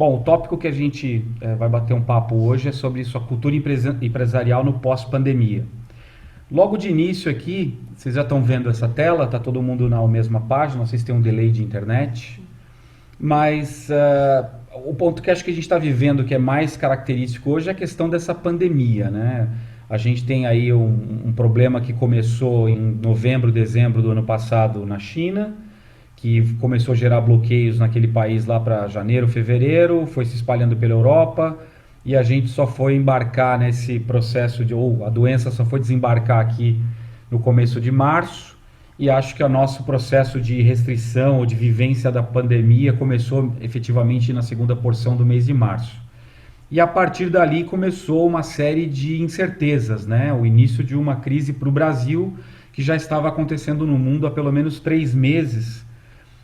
Bom, o tópico que a gente vai bater um papo hoje é sobre sua cultura empresarial no pós-pandemia. Logo de início aqui, vocês já estão vendo essa tela, está todo mundo na mesma página, não sei se tem um delay de internet, mas o ponto que acho que a gente está vivendo que é mais característico hoje é a questão dessa pandemia, né? A gente tem aí um problema que começou em novembro, dezembro do ano passado na China, que começou a gerar bloqueios naquele país lá para janeiro, fevereiro, foi se espalhando pela Europa e a gente só foi embarcar nesse processo ou a doença só foi desembarcar aqui no começo de março e acho que o nosso processo de restrição ou de vivência da pandemia começou efetivamente na segunda porção do mês de março. E a partir dali começou uma série de incertezas, né? O início de uma crise para o Brasil que já estava acontecendo no mundo há pelo menos 3 meses,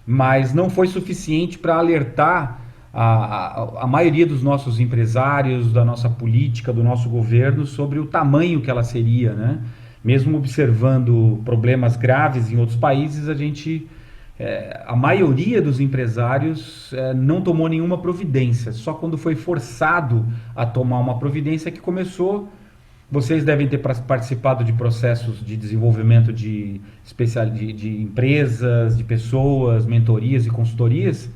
mas não foi suficiente para alertar a maioria dos nossos empresários, da nossa política, do nosso governo sobre o tamanho que ela seria, né? Mesmo observando problemas graves em outros países, a maioria dos empresários não tomou nenhuma providência. Só quando foi forçado a tomar uma providência que começou. Vocês devem ter participado de processos de desenvolvimento de empresas, de pessoas, mentorias e consultorias,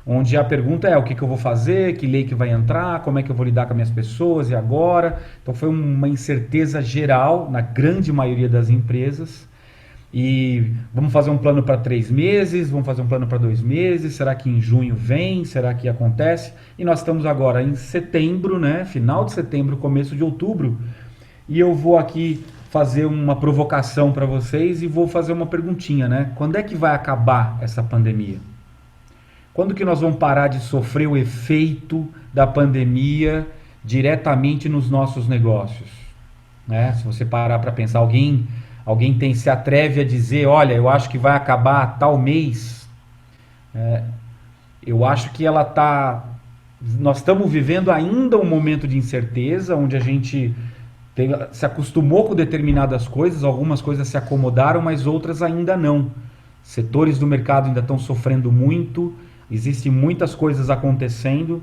onde a pergunta é o que eu vou fazer, que lei que vai entrar, como é que eu vou lidar com as minhas pessoas e agora. Então foi uma incerteza geral na grande maioria das empresas. E vamos fazer um plano para 3 meses, vamos fazer um plano para 2 meses, será que em junho vem, será que acontece? E nós estamos agora em setembro, né? Final de setembro, começo de outubro, e eu vou aqui fazer uma provocação para vocês e vou fazer uma perguntinha, né? Quando é que vai acabar essa pandemia? Quando que nós vamos parar de sofrer o efeito da pandemia diretamente nos nossos negócios? Né? Se você parar para pensar, alguém se atreve a dizer, olha, eu acho que vai acabar tal mês. Eu acho que nós estamos vivendo ainda um momento de incerteza, onde a gente se acostumou com determinadas coisas, algumas coisas se acomodaram, mas outras ainda não. Setores do mercado ainda estão sofrendo muito, existem muitas coisas acontecendo.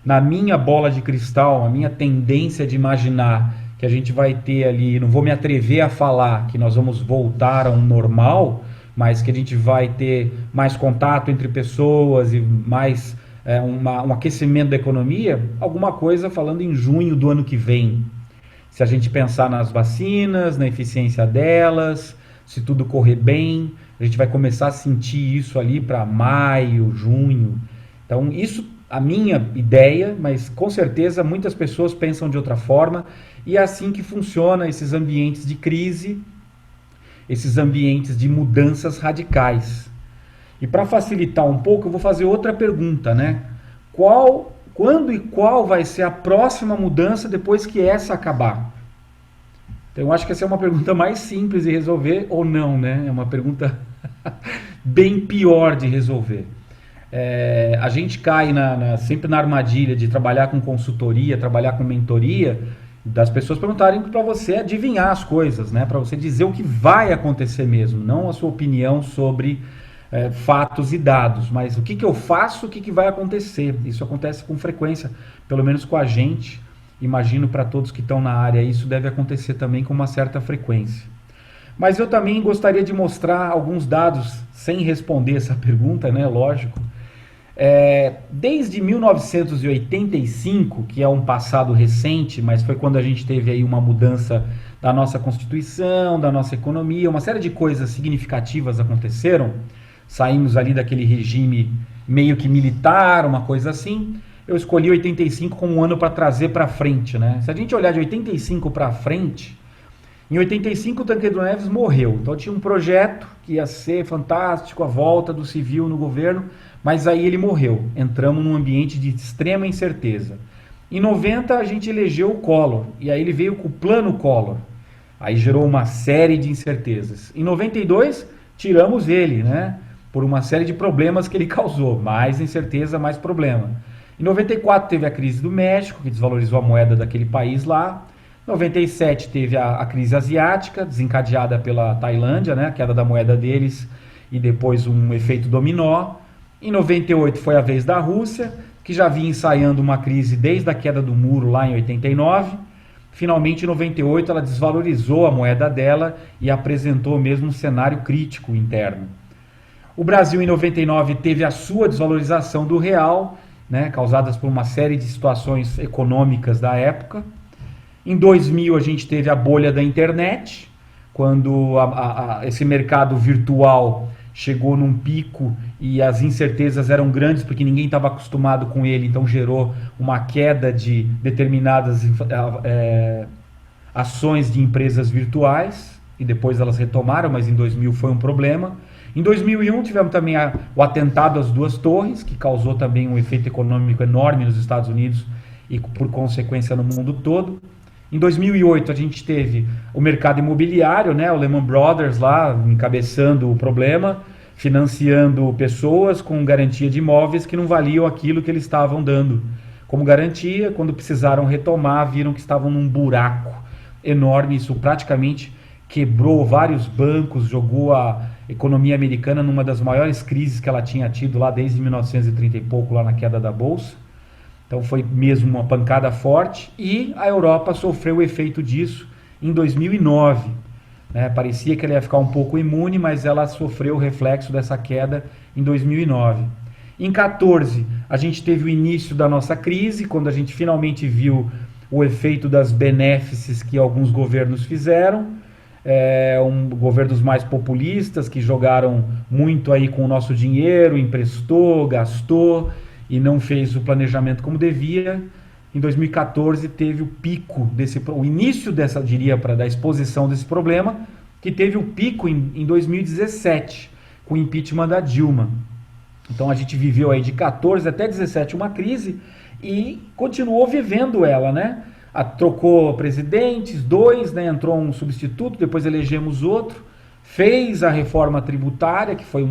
Na minha bola de cristal, a minha tendência de imaginar que a gente vai ter ali, não vou me atrever a falar que nós vamos voltar a um normal, mas que a gente vai ter mais contato entre pessoas e mais um aquecimento da economia, alguma coisa falando em junho do ano que vem. Se a gente pensar nas vacinas, na eficiência delas, se tudo correr bem, a gente vai começar a sentir isso ali para maio, junho. Então, isso a minha ideia, mas com certeza muitas pessoas pensam de outra forma, e é assim que funciona esses ambientes de crise, esses ambientes de mudanças radicais. E para facilitar um pouco, eu vou fazer outra pergunta, né? Quando e qual vai ser a próxima mudança depois que essa acabar? Então, eu acho que essa é uma pergunta mais simples de resolver ou não, né? É uma pergunta bem pior de resolver. A gente cai sempre na armadilha de trabalhar com consultoria, trabalhar com mentoria, das pessoas perguntarem para você adivinhar as coisas, né? Para você dizer o que vai acontecer mesmo, não a sua opinião sobre fatos e dados, mas o que eu faço, o que vai acontecer. Isso acontece com frequência, pelo menos com a gente. Imagino para todos que estão na área, isso deve acontecer também com uma certa frequência. Mas eu também gostaria de mostrar alguns dados, sem responder essa pergunta, né? Lógico. Desde 1985, que é um passado recente, mas foi quando a gente teve aí uma mudança da nossa Constituição, da nossa economia, uma série de coisas significativas aconteceram. Saímos ali daquele regime meio que militar, uma coisa assim. Eu escolhi 85 como um ano para trazer para frente, né? Se a gente olhar de 85 para frente, em 85 o Tancredo Neves morreu. Então tinha um projeto que ia ser fantástico, a volta do civil no governo, mas aí ele morreu. Entramos num ambiente de extrema incerteza. Em 90 a gente elegeu o Collor, e aí ele veio com o plano Collor. Aí gerou uma série de incertezas. Em 92 tiramos ele, né? Por uma série de problemas que ele causou. Mais incerteza, mais problema. Em 94 teve a crise do México, que desvalorizou a moeda daquele país lá. Em 97 teve a crise asiática, desencadeada pela Tailândia, né? A queda da moeda deles e depois um efeito dominó. Em 98 foi a vez da Rússia. que já vinha ensaiando uma crise desde a queda do muro lá em 89. Finalmente, em 98, ela desvalorizou a moeda dela e apresentou mesmo um cenário crítico interno. O Brasil, em 99, teve a sua desvalorização do real, né, causadas por uma série de situações econômicas da época. Em 2000, a gente teve a bolha da internet, quando esse mercado virtual chegou num pico e as incertezas eram grandes porque ninguém estava acostumado com ele, então gerou uma queda de determinadas ações de empresas virtuais e depois elas retomaram, mas em 2000 foi um problema. Em 2001 tivemos também o atentado às duas torres, que causou também um efeito econômico enorme nos Estados Unidos e por consequência no mundo todo. Em 2008 a gente teve o mercado imobiliário, né, o Lehman Brothers lá encabeçando o problema, financiando pessoas com garantia de imóveis que não valiam aquilo que eles estavam dando como garantia. Quando precisaram retomar, viram que estavam num buraco enorme. Isso praticamente quebrou vários bancos, jogou a economia americana numa das maiores crises que ela tinha tido lá desde 1930 e pouco, lá na queda da Bolsa. Então foi mesmo uma pancada forte e a Europa sofreu o efeito disso em 2009. Né? Parecia que ela ia ficar um pouco imune, mas ela sofreu o reflexo dessa queda em 2009. Em 2014, a gente teve o início da nossa crise, quando a gente finalmente viu o efeito das benéfices que alguns governos fizeram. Governos mais populistas que jogaram muito aí com o nosso dinheiro, emprestou, gastou e não fez o planejamento como devia. Em 2014 teve o pico o início dessa, diria, da exposição desse problema, que teve o pico em 2017, com o impeachment da Dilma. Então a gente viveu aí de 14 até 17 uma crise e continuou vivendo ela, né? Trocou presidentes, dois, né? Entrou um substituto, depois elegemos outro, fez a reforma tributária, que foi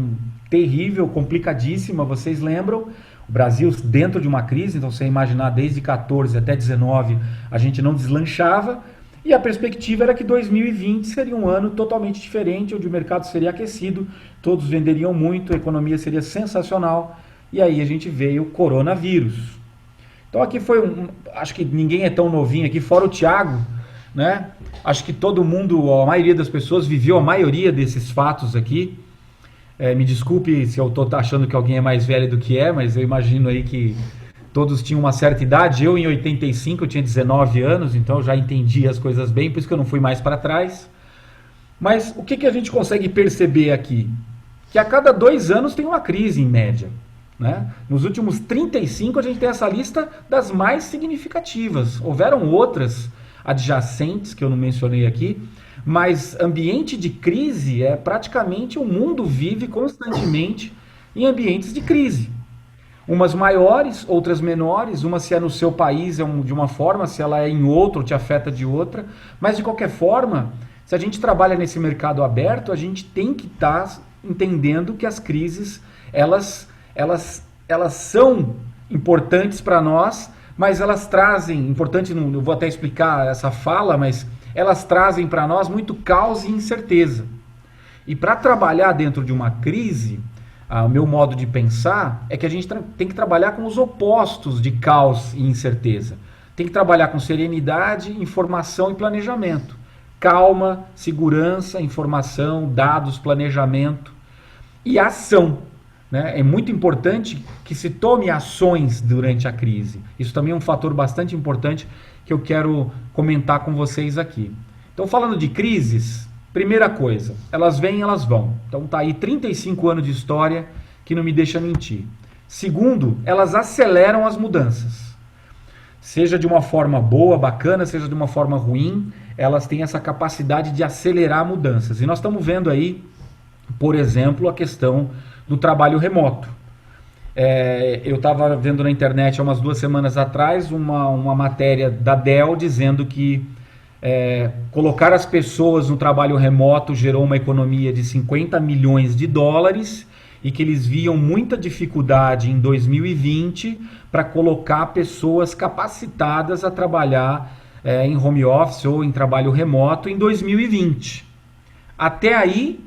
terrível, complicadíssima, vocês lembram? O Brasil dentro de uma crise, então você imaginar, desde 14 até 19 a gente não deslanchava, e a perspectiva era que 2020 seria um ano totalmente diferente, onde o mercado seria aquecido, todos venderiam muito, a economia seria sensacional, e aí a gente veio o coronavírus. Então aqui foi acho que ninguém é tão novinho aqui, fora o Thiago, né? Acho que todo mundo, a maioria das pessoas viveu a maioria desses fatos aqui. Me desculpe se eu estou achando que alguém é mais velho do que mas eu imagino aí que todos tinham uma certa idade. Eu em 85 eu tinha 19 anos, então eu já entendi as coisas bem, por isso que eu não fui mais para trás. Mas o que a gente consegue perceber aqui? Que a cada 2 anos tem uma crise em média. Né? Nos últimos 35 a gente tem essa lista das mais significativas. Houveram outras adjacentes que eu não mencionei aqui, mas ambiente de crise praticamente o mundo vive constantemente em ambientes de crise. Umas maiores, outras menores, uma se é no seu país de uma forma, se ela é em outro te afeta de outra, mas de qualquer forma, se a gente trabalha nesse mercado aberto, a gente tem que estar entendendo que as crises, elas são importantes para nós, mas elas trazem, importante, eu vou até explicar essa fala, mas elas trazem para nós muito caos e incerteza. E para trabalhar dentro de uma crise, o meu modo de pensar é que a gente tem que trabalhar com os opostos de caos e incerteza. Tem que trabalhar com serenidade, informação e planejamento. Calma, segurança, informação, dados, planejamento e ação. Né? É muito importante que se tome ações durante a crise. Isso também é um fator bastante importante que eu quero comentar com vocês aqui. Então, falando de crises, primeira coisa, elas vêm, elas vão. Então tá aí 35 anos de história que não me deixa mentir. Segundo, elas aceleram as mudanças. Seja de uma forma boa, bacana, seja de uma forma ruim, elas têm essa capacidade de acelerar mudanças. E nós estamos vendo aí, por exemplo, a questão do trabalho remoto. Eu estava vendo na internet há umas 2 semanas atrás uma matéria da Dell dizendo que colocar as pessoas no trabalho remoto gerou uma economia de 50 milhões de dólares e que eles viam muita dificuldade em 2020 para colocar pessoas capacitadas a trabalhar em home office ou em trabalho remoto em 2020. Até aí,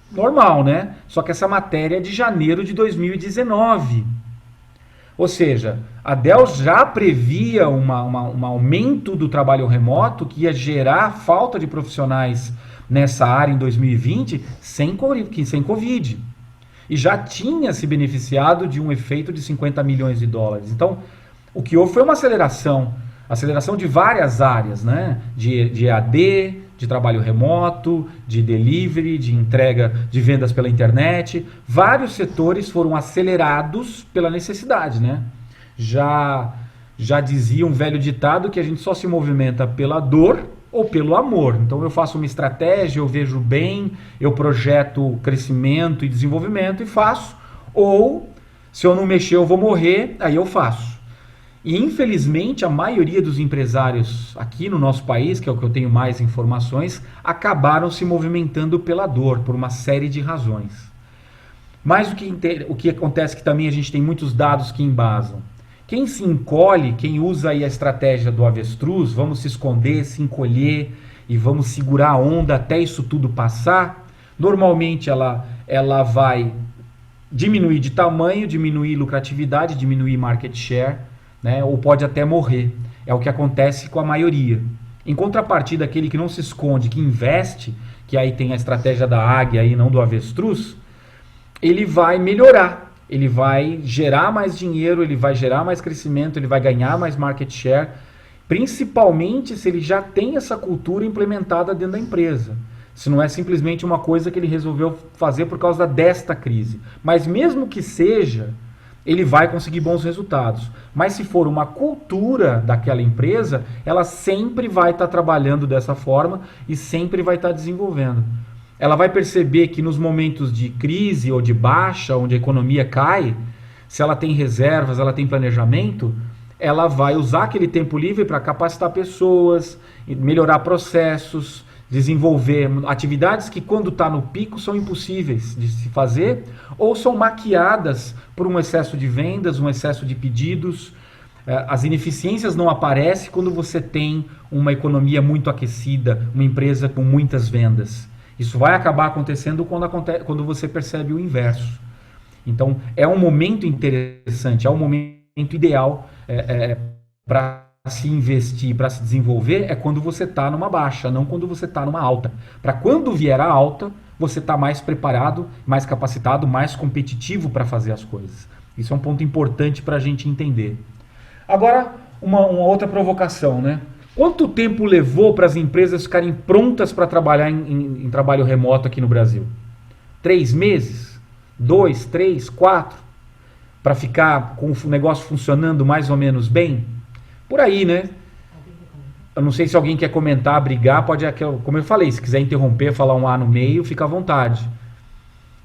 normal, né? Só que essa matéria é de janeiro de 2019. Ou seja, a Dell já previa um aumento do trabalho remoto que ia gerar falta de profissionais nessa área em 2020 sem Covid. E já tinha se beneficiado de um efeito de 50 milhões de dólares. Então, o que houve foi uma aceleração de várias áreas, né? De EAD, de trabalho remoto, de delivery, de entrega de vendas pela internet. Vários setores foram acelerados pela necessidade, né? Já dizia um velho ditado que a gente só se movimenta pela dor ou pelo amor. Então eu faço uma estratégia, eu vejo bem, eu projeto crescimento e desenvolvimento e faço. Ou, se eu não mexer eu vou morrer, aí eu faço. E infelizmente a maioria dos empresários aqui no nosso país, que é o que eu tenho mais informações, acabaram se movimentando pela dor, por uma série de razões. Mas o que acontece é que também a gente tem muitos dados que embasam. Quem se encolhe, quem usa aí a estratégia do avestruz, vamos se esconder, se encolher e vamos segurar a onda até isso tudo passar, normalmente ela vai diminuir de tamanho, diminuir lucratividade, diminuir market share, né, ou pode até morrer. É o que acontece com a maioria. Em contrapartida, aquele que não se esconde, que investe, que aí tem a estratégia da águia e não do avestruz, ele vai melhorar. Ele vai gerar mais dinheiro, ele vai gerar mais crescimento, ele vai ganhar mais market share, principalmente se ele já tem essa cultura implementada dentro da empresa. Se não é simplesmente uma coisa que ele resolveu fazer por causa desta crise. Mas mesmo que seja, ele vai conseguir bons resultados. Mas se for uma cultura daquela empresa, ela sempre vai estar trabalhando dessa forma e sempre vai estar desenvolvendo. Ela vai perceber que nos momentos de crise ou de baixa, onde a economia cai, se ela tem reservas, ela tem planejamento, ela vai usar aquele tempo livre para capacitar pessoas, melhorar processos, desenvolver atividades que quando está no pico são impossíveis de se fazer ou são maquiadas por um excesso de vendas, um excesso de pedidos. As ineficiências não aparecem quando você tem uma economia muito aquecida, uma empresa com muitas vendas. Isso vai acabar acontecendo quando você percebe o inverso. Então, é um momento interessante, é um momento ideal para se investir, para se desenvolver, é quando você está numa baixa, não quando você está numa alta. Para quando vier a alta, você está mais preparado, mais capacitado, mais competitivo para fazer as coisas. Isso é um ponto importante para a gente entender. Agora, uma outra provocação, né? Quanto tempo levou para as empresas ficarem prontas para trabalhar em trabalho remoto aqui no Brasil? 3 meses? 2, 3, 4? Para ficar com o negócio funcionando mais ou menos bem? Por aí, né? Eu não sei se alguém quer comentar, brigar, pode, como eu falei, se quiser interromper, falar um A no meio, fica à vontade.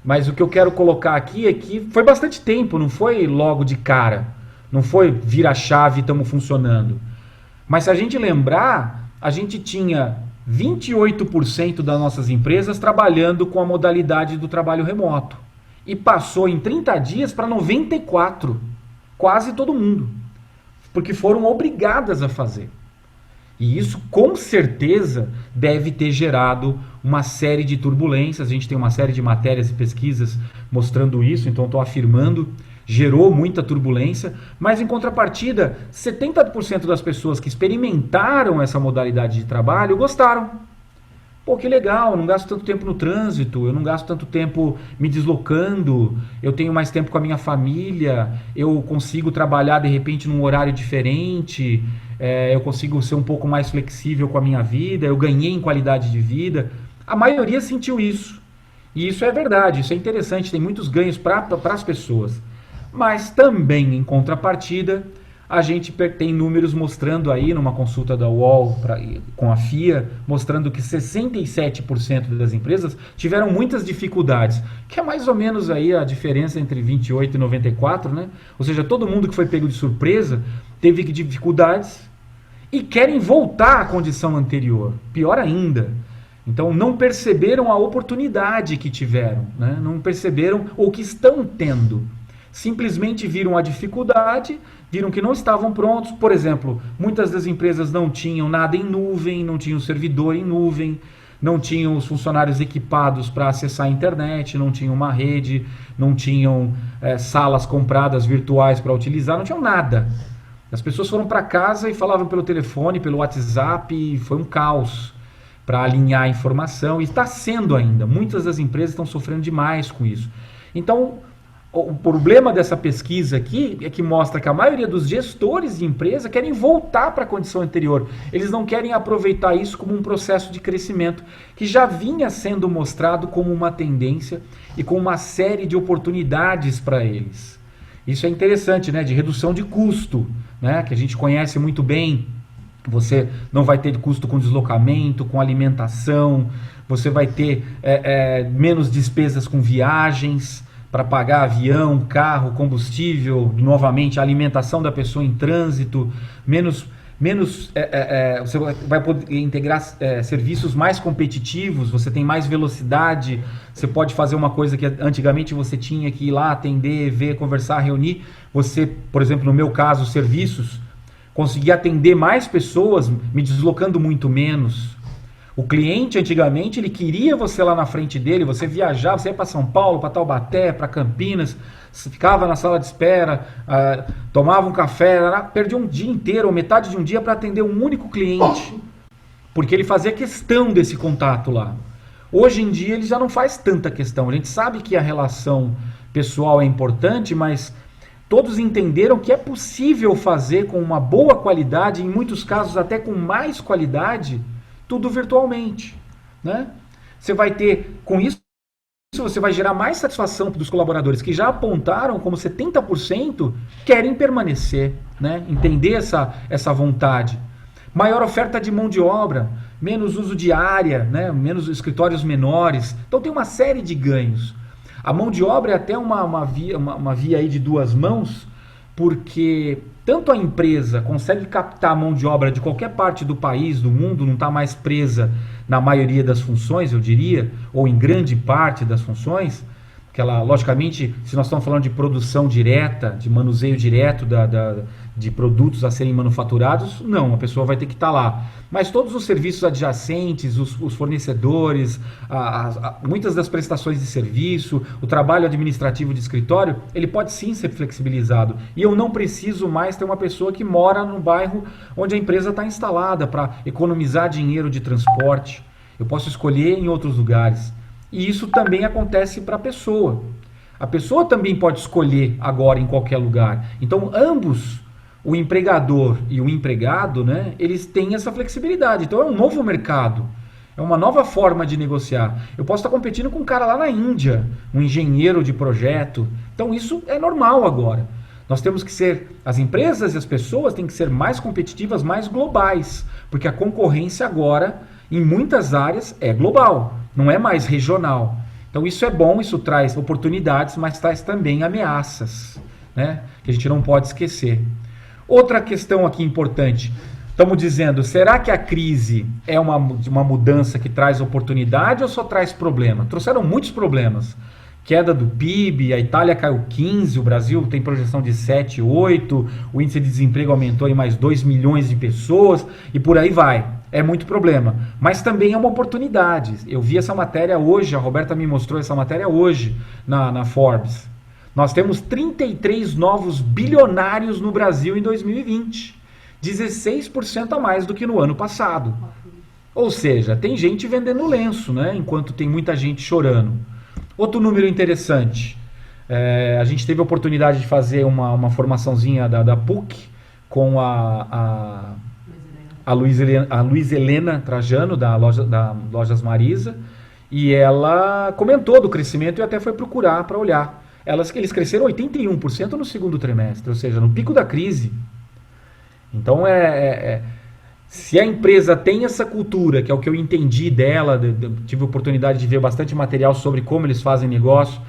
Mas o que eu quero colocar aqui é que foi bastante tempo, não foi logo de cara. Não foi vira a chave e estamos funcionando. Mas se a gente lembrar, a gente tinha 28% das nossas empresas trabalhando com a modalidade do trabalho remoto. E passou em 30 dias para 94%. Quase todo mundo. Porque foram obrigadas a fazer. E isso, com certeza, deve ter gerado uma série de turbulências. A gente tem uma série de matérias e pesquisas mostrando isso, então estou afirmando. Gerou muita turbulência, mas em contrapartida, 70% das pessoas que experimentaram essa modalidade de trabalho gostaram. Pô, que legal, eu não gasto tanto tempo no trânsito, eu não gasto tanto tempo me deslocando, eu tenho mais tempo com a minha família, eu consigo trabalhar de repente num horário diferente, eu consigo ser um pouco mais flexível com a minha vida, eu ganhei em qualidade de vida. A maioria sentiu isso. E isso é verdade, isso é interessante, tem muitos ganhos para as pessoas. Mas também, em contrapartida, a gente tem números mostrando aí, numa consulta da UOL com a FIA, mostrando que 67% das empresas tiveram muitas dificuldades, que é mais ou menos aí a diferença entre 28 e 94, né? Ou seja, todo mundo que foi pego de surpresa teve dificuldades e querem voltar à condição anterior, pior ainda. Então não perceberam a oportunidade que tiveram, né? Não perceberam o que estão tendo. Simplesmente viram a dificuldade, viram que não estavam prontos. Por exemplo, muitas das empresas não tinham nada em nuvem, não tinham servidor em nuvem, não tinham os funcionários equipados para acessar a internet, não tinham uma rede, não tinham salas compradas virtuais para utilizar, não tinham nada. As pessoas foram para casa e falavam pelo telefone, pelo WhatsApp, e foi um caos para alinhar a informação, e está sendo ainda. Muitas das empresas estão sofrendo demais com isso. Então, o problema dessa pesquisa aqui é que mostra que a maioria dos gestores de empresa querem voltar para a condição anterior. Eles não querem aproveitar isso como um processo de crescimento que já vinha sendo mostrado como uma tendência e com uma série de oportunidades para eles. Isso é interessante, né? De redução de custo, né? Que a gente conhece muito bem. Você não vai ter custo com deslocamento, com alimentação, você vai ter menos despesas com viagens para pagar avião, carro, combustível, novamente a alimentação da pessoa em trânsito, você vai poder integrar serviços mais competitivos, você tem mais velocidade, você pode fazer uma coisa que antigamente você tinha que ir lá atender, ver, conversar, reunir. Você, por exemplo, no meu caso, serviços, conseguir atender mais pessoas, me deslocando muito menos. O cliente, antigamente, ele queria você lá na frente dele, você viajava, você ia para São Paulo, para Taubaté, para Campinas, ficava na sala de espera, tomava um café, perdia um dia inteiro, ou metade de um dia para atender um único cliente, porque ele fazia questão desse contato lá. Hoje em dia ele já não faz tanta questão, a gente sabe que a relação pessoal é importante, mas todos entenderam que é possível fazer com uma boa qualidade, em muitos casos até com mais qualidade, tudo virtualmente, né? Você vai ter, com isso, você vai gerar mais satisfação dos colaboradores que já apontaram como 70% querem permanecer, né? Entender essa vontade. Maior oferta de mão de obra, menos uso de área, né? Menos escritórios menores. Então tem uma série de ganhos. A mão de obra é até uma via aí de duas mãos, porque tanto a empresa consegue captar a mão de obra de qualquer parte do país, do mundo, não está mais presa na maioria das funções, eu diria, ou em grande parte das funções, que ela, logicamente, se nós estamos falando de produção direta, de manuseio direto de produtos a serem manufaturados, não, a pessoa vai ter que estar lá. Mas todos os serviços adjacentes, os fornecedores, muitas das prestações de serviço, o trabalho administrativo de escritório, ele pode sim ser flexibilizado. E eu não preciso mais ter uma pessoa que mora no bairro onde a empresa está instalada para economizar dinheiro de transporte. Eu posso escolher em outros lugares. E isso também acontece para a pessoa. A pessoa também pode escolher agora em qualquer lugar. Então, ambos, o empregador e o empregado, né, eles têm essa flexibilidade. Então, é um novo mercado. É uma nova forma de negociar. Eu posso estar competindo com um cara lá na Índia, um engenheiro de projeto. Então, isso é normal agora. Nós temos que ser, as empresas e as pessoas têm que ser mais competitivas, mais globais. Porque a concorrência agora, em muitas áreas, é global. Não é mais regional. Então isso é bom, isso traz oportunidades, mas traz também ameaças, né? Que a gente não pode esquecer. Outra questão aqui importante. Estamos dizendo, será que a crise é uma mudança que traz oportunidade ou só traz problema? Trouxeram muitos problemas. Queda do PIB, a Itália caiu 15%, o Brasil tem projeção de 7, 8%, o índice de desemprego aumentou em mais 2 milhões de pessoas e por aí vai. É muito problema, mas também é uma oportunidade. Eu vi essa matéria hoje, a Roberta me mostrou essa matéria hoje na Forbes. Nós temos 33 novos bilionários no Brasil em 2020, 16% a mais do que no ano passado. Ou seja, tem gente vendendo lenço, né? Enquanto tem muita gente chorando. Outro número interessante, a gente teve a oportunidade de fazer uma formaçãozinha da PUC com a Luiz Helena Trajano, da Lojas Marisa, e ela comentou do crescimento e até foi procurar para olhar. Eles cresceram 81% no segundo trimestre, ou seja, no pico da crise. Então, se a empresa tem essa cultura, que é o que eu entendi dela, tive a oportunidade de ver bastante material sobre como eles fazem negócio,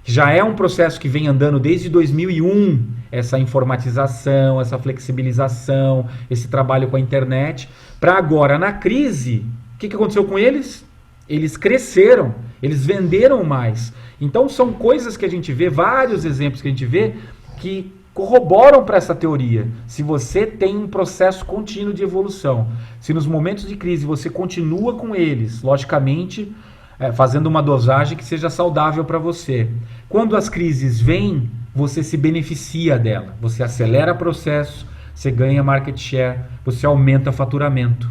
que já é um processo que vem andando desde 2001, essa informatização, essa flexibilização, esse trabalho com a internet, para agora, na crise, o que aconteceu com eles? Eles cresceram, eles venderam mais. Então são coisas que a gente vê, vários exemplos que a gente vê, que corroboram para essa teoria. Se você tem um processo contínuo de evolução, se nos momentos de crise você continua com eles, logicamente, fazendo uma dosagem que seja saudável para você. Quando as crises vêm, você se beneficia dela, você acelera processo, você ganha market share, você aumenta faturamento.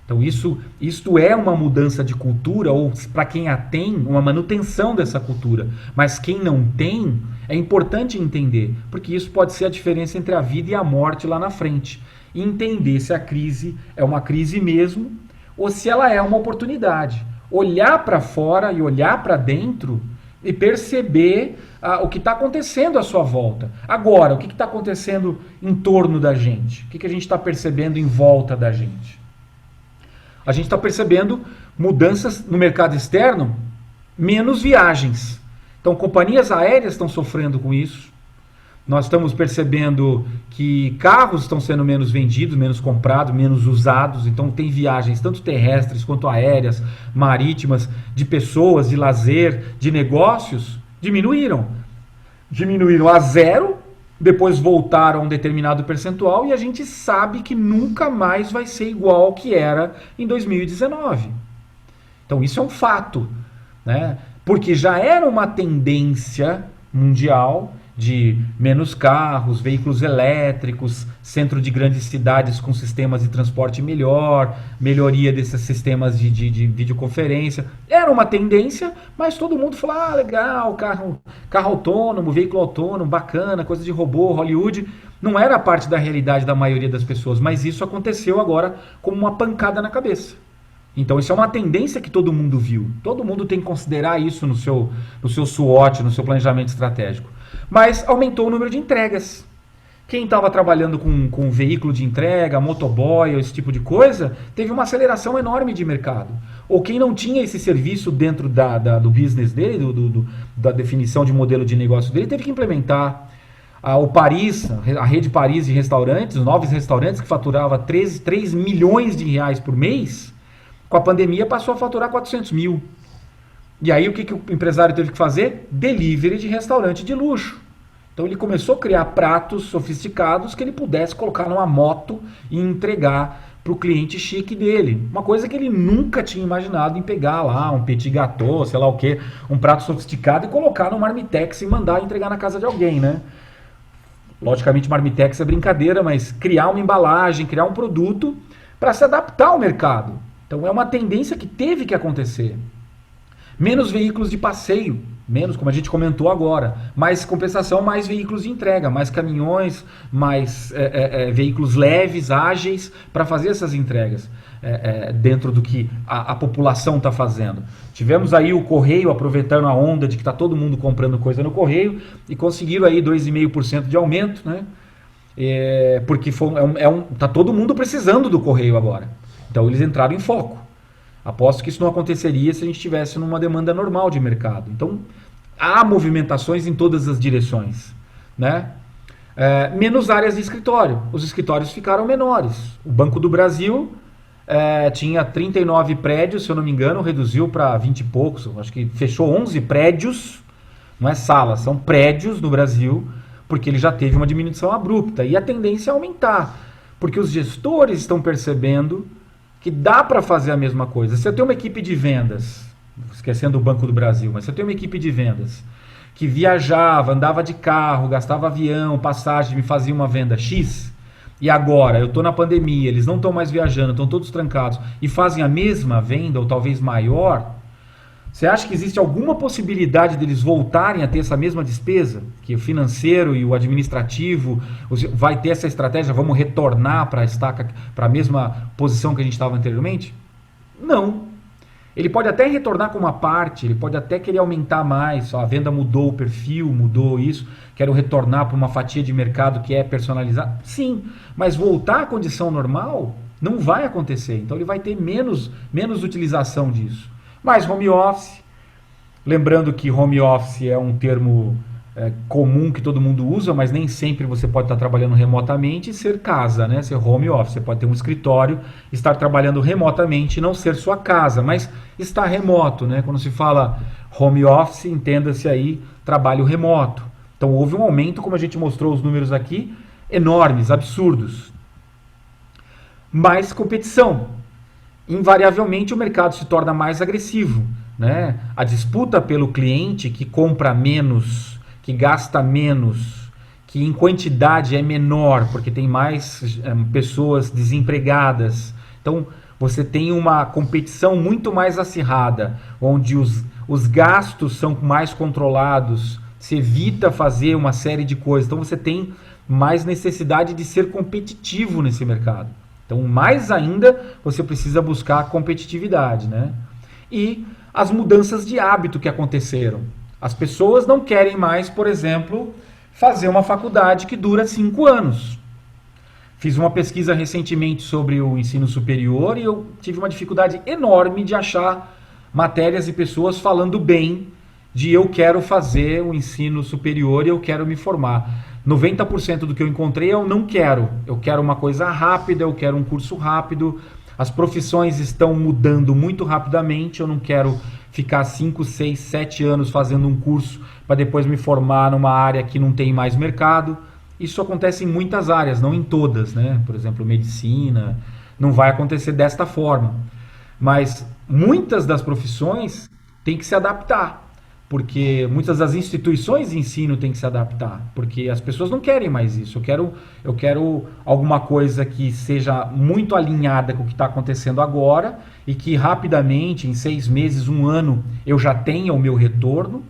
Então isto é uma mudança de cultura, ou para quem a tem, uma manutenção dessa cultura. Mas quem não tem, é importante entender, porque isso pode ser a diferença entre a vida e a morte lá na frente. E entender se a crise é uma crise mesmo, ou se ela é uma oportunidade. Olhar para fora e olhar para dentro e perceber o que está acontecendo à sua volta. Agora, o que está acontecendo em torno da gente? O que a gente está percebendo em volta da gente? A gente está percebendo mudanças no mercado externo, menos viagens. Então, companhias aéreas estão sofrendo com isso. Nós estamos percebendo que carros estão sendo menos vendidos, menos comprados, menos usados. Então, tem viagens tanto terrestres quanto aéreas, marítimas, de pessoas, de lazer, de negócios, diminuíram. Diminuíram a zero, depois voltaram a um determinado percentual e a gente sabe que nunca mais vai ser igual ao que era em 2019. Então isso é um fato, né? Porque já era uma tendência mundial de menos carros, veículos elétricos, centro de grandes cidades com sistemas de transporte melhor, melhoria desses sistemas de videoconferência. Era uma tendência, mas todo mundo falou, legal, carro autônomo, veículo autônomo, bacana, coisa de robô, Hollywood. Não era parte da realidade da maioria das pessoas, mas isso aconteceu agora como uma pancada na cabeça. Então isso é uma tendência que todo mundo viu. Todo mundo tem que considerar isso no seu SWOT, no seu planejamento estratégico. Mas aumentou o número de entregas. Quem estava trabalhando com veículo de entrega, motoboy, esse tipo de coisa, teve uma aceleração enorme de mercado. Ou quem não tinha esse serviço dentro do business dele, da definição de modelo de negócio dele, teve que implementar. O Paris, a rede Paris de restaurantes, os novos restaurantes que faturava 3 milhões de reais por mês, com a pandemia passou a faturar 400 mil. E aí o que o empresário teve que fazer? Delivery de restaurante de luxo. Então ele começou a criar pratos sofisticados que ele pudesse colocar numa moto e entregar para o cliente chique dele. Uma coisa que ele nunca tinha imaginado em pegar lá um petit gâteau, sei lá o que, um prato sofisticado e colocar no marmitex e mandar entregar na casa de alguém, né? Logicamente marmitex é brincadeira, mas criar uma embalagem, criar um produto para se adaptar ao mercado. Então é uma tendência que teve que acontecer. Menos veículos de passeio, menos, como a gente comentou agora, mais compensação, mais veículos de entrega, mais caminhões, mais veículos leves, ágeis, para fazer essas entregas dentro do que a população está fazendo. Tivemos aí o Correio aproveitando a onda de que está todo mundo comprando coisa no Correio e conseguiram aí 2,5% de aumento, né? Porque tá todo mundo precisando do Correio agora. Então eles entraram em foco. Aposto que isso não aconteceria se a gente estivesse numa demanda normal de mercado. Então, há movimentações em todas as direções, né? Menos áreas de escritório. Os escritórios ficaram menores. O Banco do Brasil tinha 39 prédios, se eu não me engano, reduziu para 20 e poucos. Acho que fechou 11 prédios, não é sala, são prédios no Brasil, porque ele já teve uma diminuição abrupta. E a tendência é aumentar, porque os gestores estão percebendo que dá para fazer a mesma coisa. Se eu tenho uma equipe de vendas, esquecendo o Banco do Brasil, mas se eu tenho uma equipe de vendas que viajava, andava de carro, gastava avião, passagem, me fazia uma venda X, e agora eu estou na pandemia, eles não estão mais viajando, estão todos trancados, e fazem a mesma venda, ou talvez maior, você acha que existe alguma possibilidade deles voltarem a ter essa mesma despesa? Que o financeiro e o administrativo vai ter essa estratégia, vamos retornar para a mesma posição que a gente estava anteriormente? Não. Ele pode até retornar com uma parte, ele pode até querer aumentar mais, a venda mudou o perfil, mudou isso, quero retornar para uma fatia de mercado que é personalizada. Sim, mas voltar à condição normal não vai acontecer, então ele vai ter menos utilização disso. Mas home office, lembrando que home office é um termo comum que todo mundo usa, mas nem sempre você pode estar trabalhando remotamente e ser casa, né? Ser home office. Você pode ter um escritório, estar trabalhando remotamente, não ser sua casa, mas estar remoto, né? Quando se fala home office, entenda-se aí trabalho remoto. Então houve um aumento, como a gente mostrou os números aqui, enormes, absurdos. Mais competição. Invariavelmente o mercado se torna mais agressivo, né? A disputa pelo cliente que compra menos, que gasta menos, que em quantidade é menor, porque tem mais pessoas desempregadas. Então você tem uma competição muito mais acirrada, onde os gastos são mais controlados, se evita fazer uma série de coisas. Então você tem mais necessidade de ser competitivo nesse mercado. Então, mais ainda, você precisa buscar a competitividade, né? E as mudanças de hábito que aconteceram. As pessoas não querem mais, por exemplo, fazer uma faculdade que dura 5 anos. Fiz uma pesquisa recentemente sobre o ensino superior e eu tive uma dificuldade enorme de achar matérias e pessoas falando bem de eu quero fazer o ensino superior e eu quero me formar. 90% do que eu encontrei eu não quero. Eu quero uma coisa rápida, eu quero um curso rápido. As profissões estão mudando muito rapidamente. Eu não quero ficar 5, 6, 7 anos fazendo um curso para depois me formar numa área que não tem mais mercado. Isso acontece em muitas áreas, não em todas, né? Por exemplo, medicina. Não vai acontecer desta forma. Mas muitas das profissões têm que se adaptar. Porque muitas das instituições de ensino têm que se adaptar, porque as pessoas não querem mais isso. Eu quero alguma coisa que seja muito alinhada com o que está acontecendo agora e que rapidamente, em 6 meses, 1 ano, eu já tenha o meu retorno.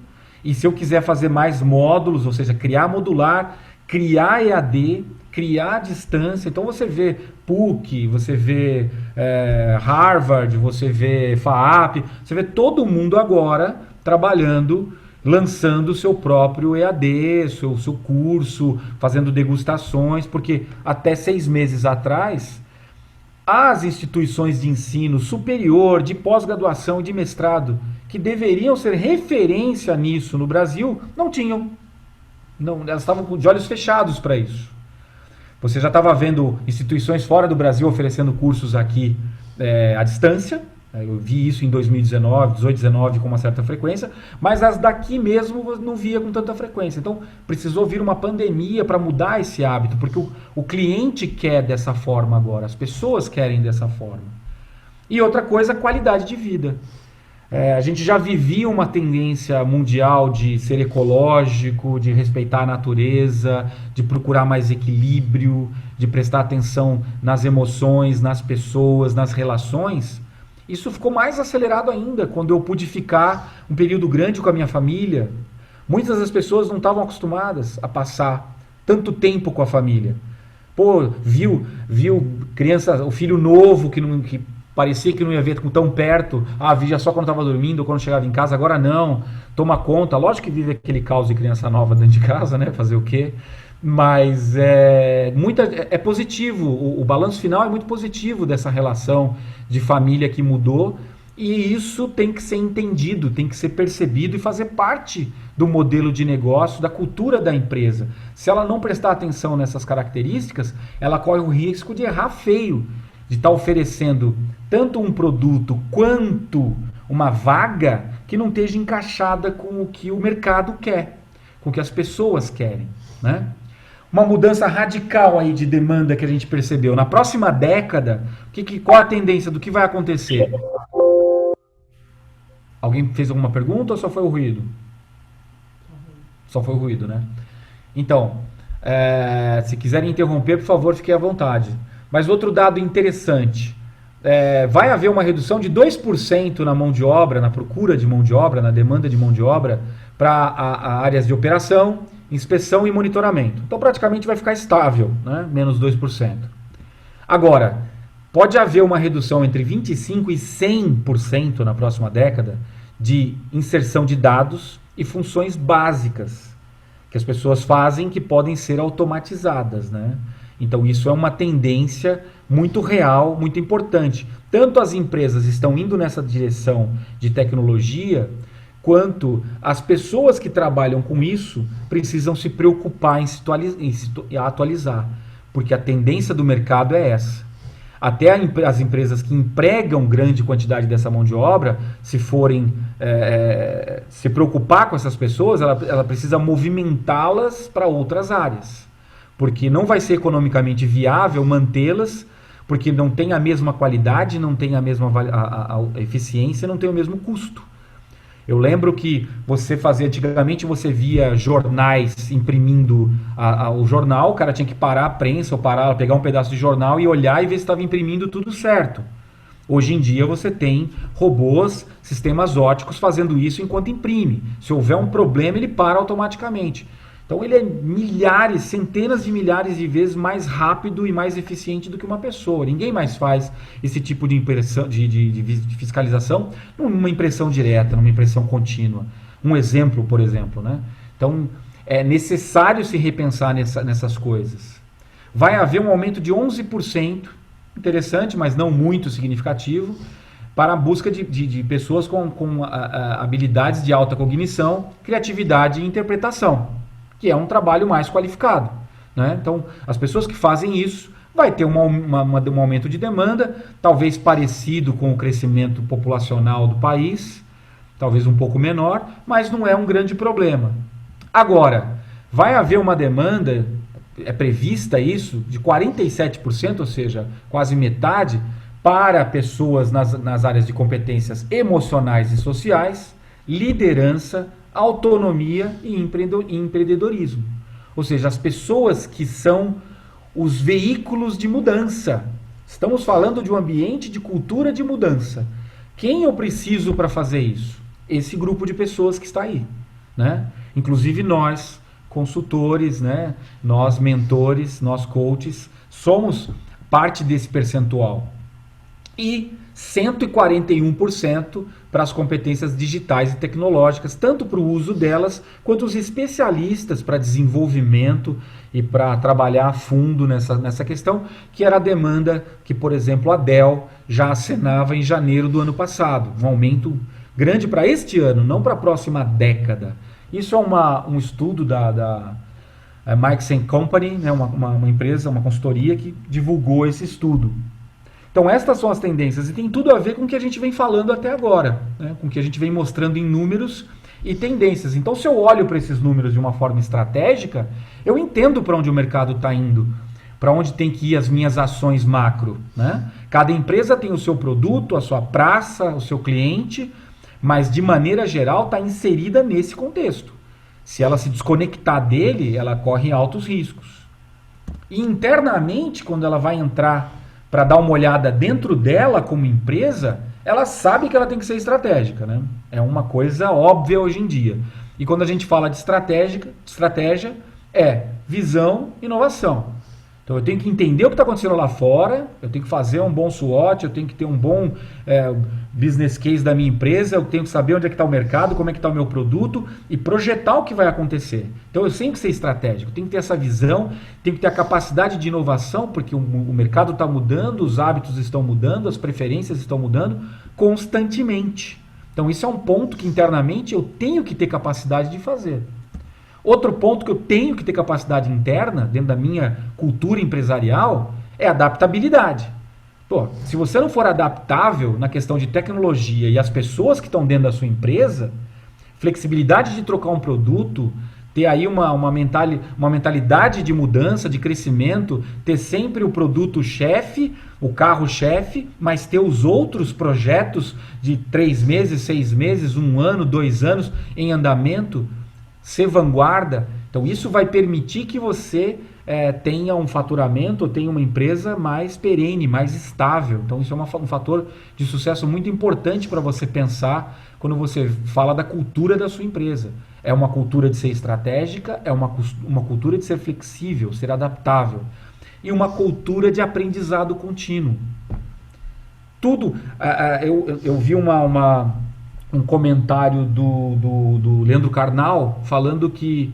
E se eu quiser fazer mais módulos, ou seja, criar modular, criar EAD, criar à distância. Então você vê PUC, você vê Harvard, você vê FAAP, você vê todo mundo agora trabalhando, lançando o seu próprio EAD, seu curso, fazendo degustações, porque até 6 meses atrás, as instituições de ensino superior, de pós-graduação e de mestrado, que deveriam ser referência nisso no Brasil, não tinham. Não, elas estavam de olhos fechados para isso. Você já estava vendo instituições fora do Brasil oferecendo cursos aqui à distância. Eu vi isso em 2019, 18, 19 com uma certa frequência, mas as daqui mesmo não via com tanta frequência. Então precisou vir uma pandemia para mudar esse hábito, porque o cliente quer dessa forma agora, as pessoas querem dessa forma. E outra coisa, qualidade de vida. A gente já vivia uma tendência mundial de ser ecológico, de respeitar a natureza, de procurar mais equilíbrio, de prestar atenção nas emoções, nas pessoas, nas relações. Isso ficou mais acelerado ainda quando eu pude ficar um período grande com a minha família. Muitas das pessoas não estavam acostumadas a passar tanto tempo com a família. Pô, viu criança, o filho novo que parecia que não ia ver tão perto. Via só quando estava dormindo ou quando chegava em casa. Agora não, toma conta. Lógico que vive aquele caos de criança nova dentro de casa, né? Fazer o quê? Mas é positivo, o balanço final é muito positivo dessa relação de família que mudou, e isso tem que ser entendido, tem que ser percebido e fazer parte do modelo de negócio, da cultura da empresa. Se ela não prestar atenção nessas características, ela corre o risco de errar feio, de estar oferecendo tanto um produto quanto uma vaga que não esteja encaixada com o que o mercado quer, com o que as pessoas querem, né? Uma mudança radical aí de demanda que a gente percebeu. Na próxima década, qual a tendência do que vai acontecer? Alguém fez alguma pergunta ou só foi o ruído? Só foi o ruído, né? Então, se quiserem interromper, por favor, fiquem à vontade. Mas outro dado interessante. Vai haver uma redução de 2% na mão de obra, na procura de mão de obra, na demanda de mão de obra, para áreas de operação, inspeção e monitoramento. Então praticamente vai ficar estável, né? Menos 2%. Agora, pode haver uma redução entre 25% e 100% na próxima década de inserção de dados e funções básicas que as pessoas fazem que podem ser automatizadas, né? Então isso é uma tendência muito real, muito importante. Tanto as empresas estão indo nessa direção de tecnologia, quanto as pessoas que trabalham com isso precisam se preocupar em atualizar, porque a tendência do mercado é essa. Até as empresas que empregam grande quantidade dessa mão de obra, se forem se preocupar com essas pessoas, ela precisa movimentá-las para outras áreas. Porque não vai ser economicamente viável mantê-las, porque não tem a mesma qualidade, não tem a mesma a eficiência, não tem o mesmo custo. Eu lembro que você fazia, antigamente você via jornais imprimindo o jornal, o cara tinha que parar a prensa ou parar, pegar um pedaço de jornal e olhar e ver se estava imprimindo tudo certo. Hoje em dia você tem robôs, sistemas óticos fazendo isso enquanto imprime. Se houver um problema, ele para automaticamente. Então ele é milhares, centenas de milhares de vezes mais rápido e mais eficiente do que uma pessoa. Ninguém mais faz esse tipo de impressão, de fiscalização numa impressão direta, numa impressão contínua. Um exemplo, por exemplo, né? Então é necessário se repensar nessas coisas. Vai haver um aumento de 11%, interessante, mas não muito significativo, para a busca de pessoas com habilidades de alta cognição, criatividade e interpretação, que é um trabalho mais qualificado, né? Então, as pessoas que fazem isso vai ter um aumento de demanda, talvez parecido com o crescimento populacional do país, talvez um pouco menor, mas não é um grande problema. Agora, vai haver uma demanda, é prevista isso, de 47%, ou seja, quase metade, para pessoas nas áreas de competências emocionais e sociais, liderança, autonomia e empreendedorismo. Ou seja, as pessoas que são os veículos de mudança. Estamos falando de um ambiente de cultura de mudança. Quem eu preciso para fazer isso? Esse grupo de pessoas que está aí, né? Inclusive nós, consultores, né? Nós, mentores, nós, coaches, somos parte desse percentual. E 141% para as competências digitais e tecnológicas, tanto para o uso delas, quanto os especialistas para desenvolvimento e para trabalhar a fundo nessa questão, que era a demanda que, por exemplo, a Dell já acenava em janeiro do ano passado. Um aumento grande para este ano, não para a próxima década. Isso é um estudo da Marks Company, né, uma empresa, uma consultoria que divulgou esse estudo. Então estas são as tendências e tem tudo a ver com o que a gente vem falando até agora, né? Com o que a gente vem mostrando em números e tendências. Então se eu olho para esses números de uma forma estratégica, eu entendo para onde o mercado está indo, para onde tem que ir as minhas ações macro, né? Cada empresa tem o seu produto, a sua praça, o seu cliente, mas de maneira geral está inserida nesse contexto. Se ela se desconectar dele, ela corre altos riscos. E internamente, quando ela vai entrar para dar uma olhada dentro dela como empresa, ela sabe que ela tem que ser estratégica, né? É uma coisa óbvia hoje em dia. E quando a gente fala de estratégia é visão e inovação. Então eu tenho que entender o que está acontecendo lá fora, eu tenho que fazer um bom SWOT, eu tenho que ter um bom business case da minha empresa, eu tenho que saber onde é que está o mercado, como é que está o meu produto e projetar o que vai acontecer. Então eu tenho que ser estratégico, eu tenho que ter essa visão, tenho que ter a capacidade de inovação, porque o mercado está mudando, os hábitos estão mudando, as preferências estão mudando constantemente. Então isso é um ponto que internamente eu tenho que ter capacidade de fazer. Outro ponto que eu tenho que ter capacidade interna, dentro da minha cultura empresarial, é adaptabilidade. Pô, se você não for adaptável na questão de tecnologia e as pessoas que estão dentro da sua empresa, flexibilidade de trocar um produto, ter aí uma mentalidade de mudança, de crescimento, ter sempre o produto chefe, o carro-chefe, mas ter os outros projetos de 3 meses, 6 meses, 1 ano, 2 anos em andamento, ser vanguarda. Então isso vai permitir que você tenha um faturamento, tenha uma empresa mais perene, mais estável. Então isso é um fator de sucesso muito importante para você pensar quando você fala da cultura da sua empresa. É uma cultura de ser estratégica, é uma cultura de ser flexível, ser adaptável. E uma cultura de aprendizado contínuo. Tudo, eu vi um comentário do Leandro Carnal falando que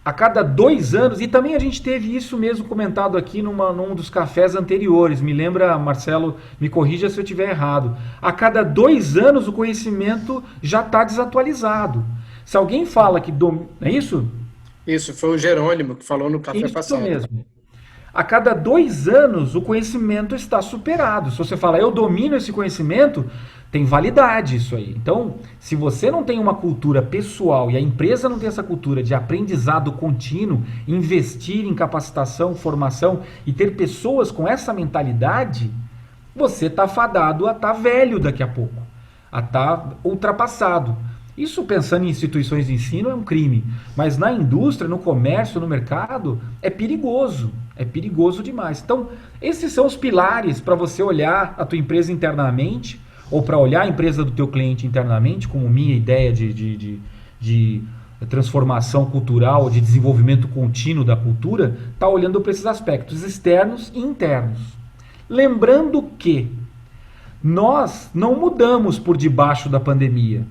a cada 2 anos, e também a gente teve isso mesmo comentado aqui num dos cafés anteriores, me lembra, Marcelo, me corrija se eu estiver errado, a cada 2 anos o conhecimento já está desatualizado. Se alguém fala que... É isso? Isso, foi o Jerônimo que falou no café Isso passado. mesmo. A cada 2 anos, o conhecimento está superado. Se você fala, eu domino esse conhecimento, tem validade isso aí. Então, se você não tem uma cultura pessoal e a empresa não tem essa cultura de aprendizado contínuo, investir em capacitação, formação e ter pessoas com essa mentalidade, você está fadado a estar velho daqui a pouco, a estar ultrapassado. Isso, pensando em instituições de ensino, é um crime. Mas na indústria, no comércio, no mercado, é perigoso. É perigoso demais. Então, esses são os pilares para você olhar a tua empresa internamente, ou para olhar a empresa do teu cliente internamente, como minha ideia de transformação cultural, de desenvolvimento contínuo da cultura, está olhando para esses aspectos externos e internos. Lembrando que nós não mudamos por debaixo da pandemia.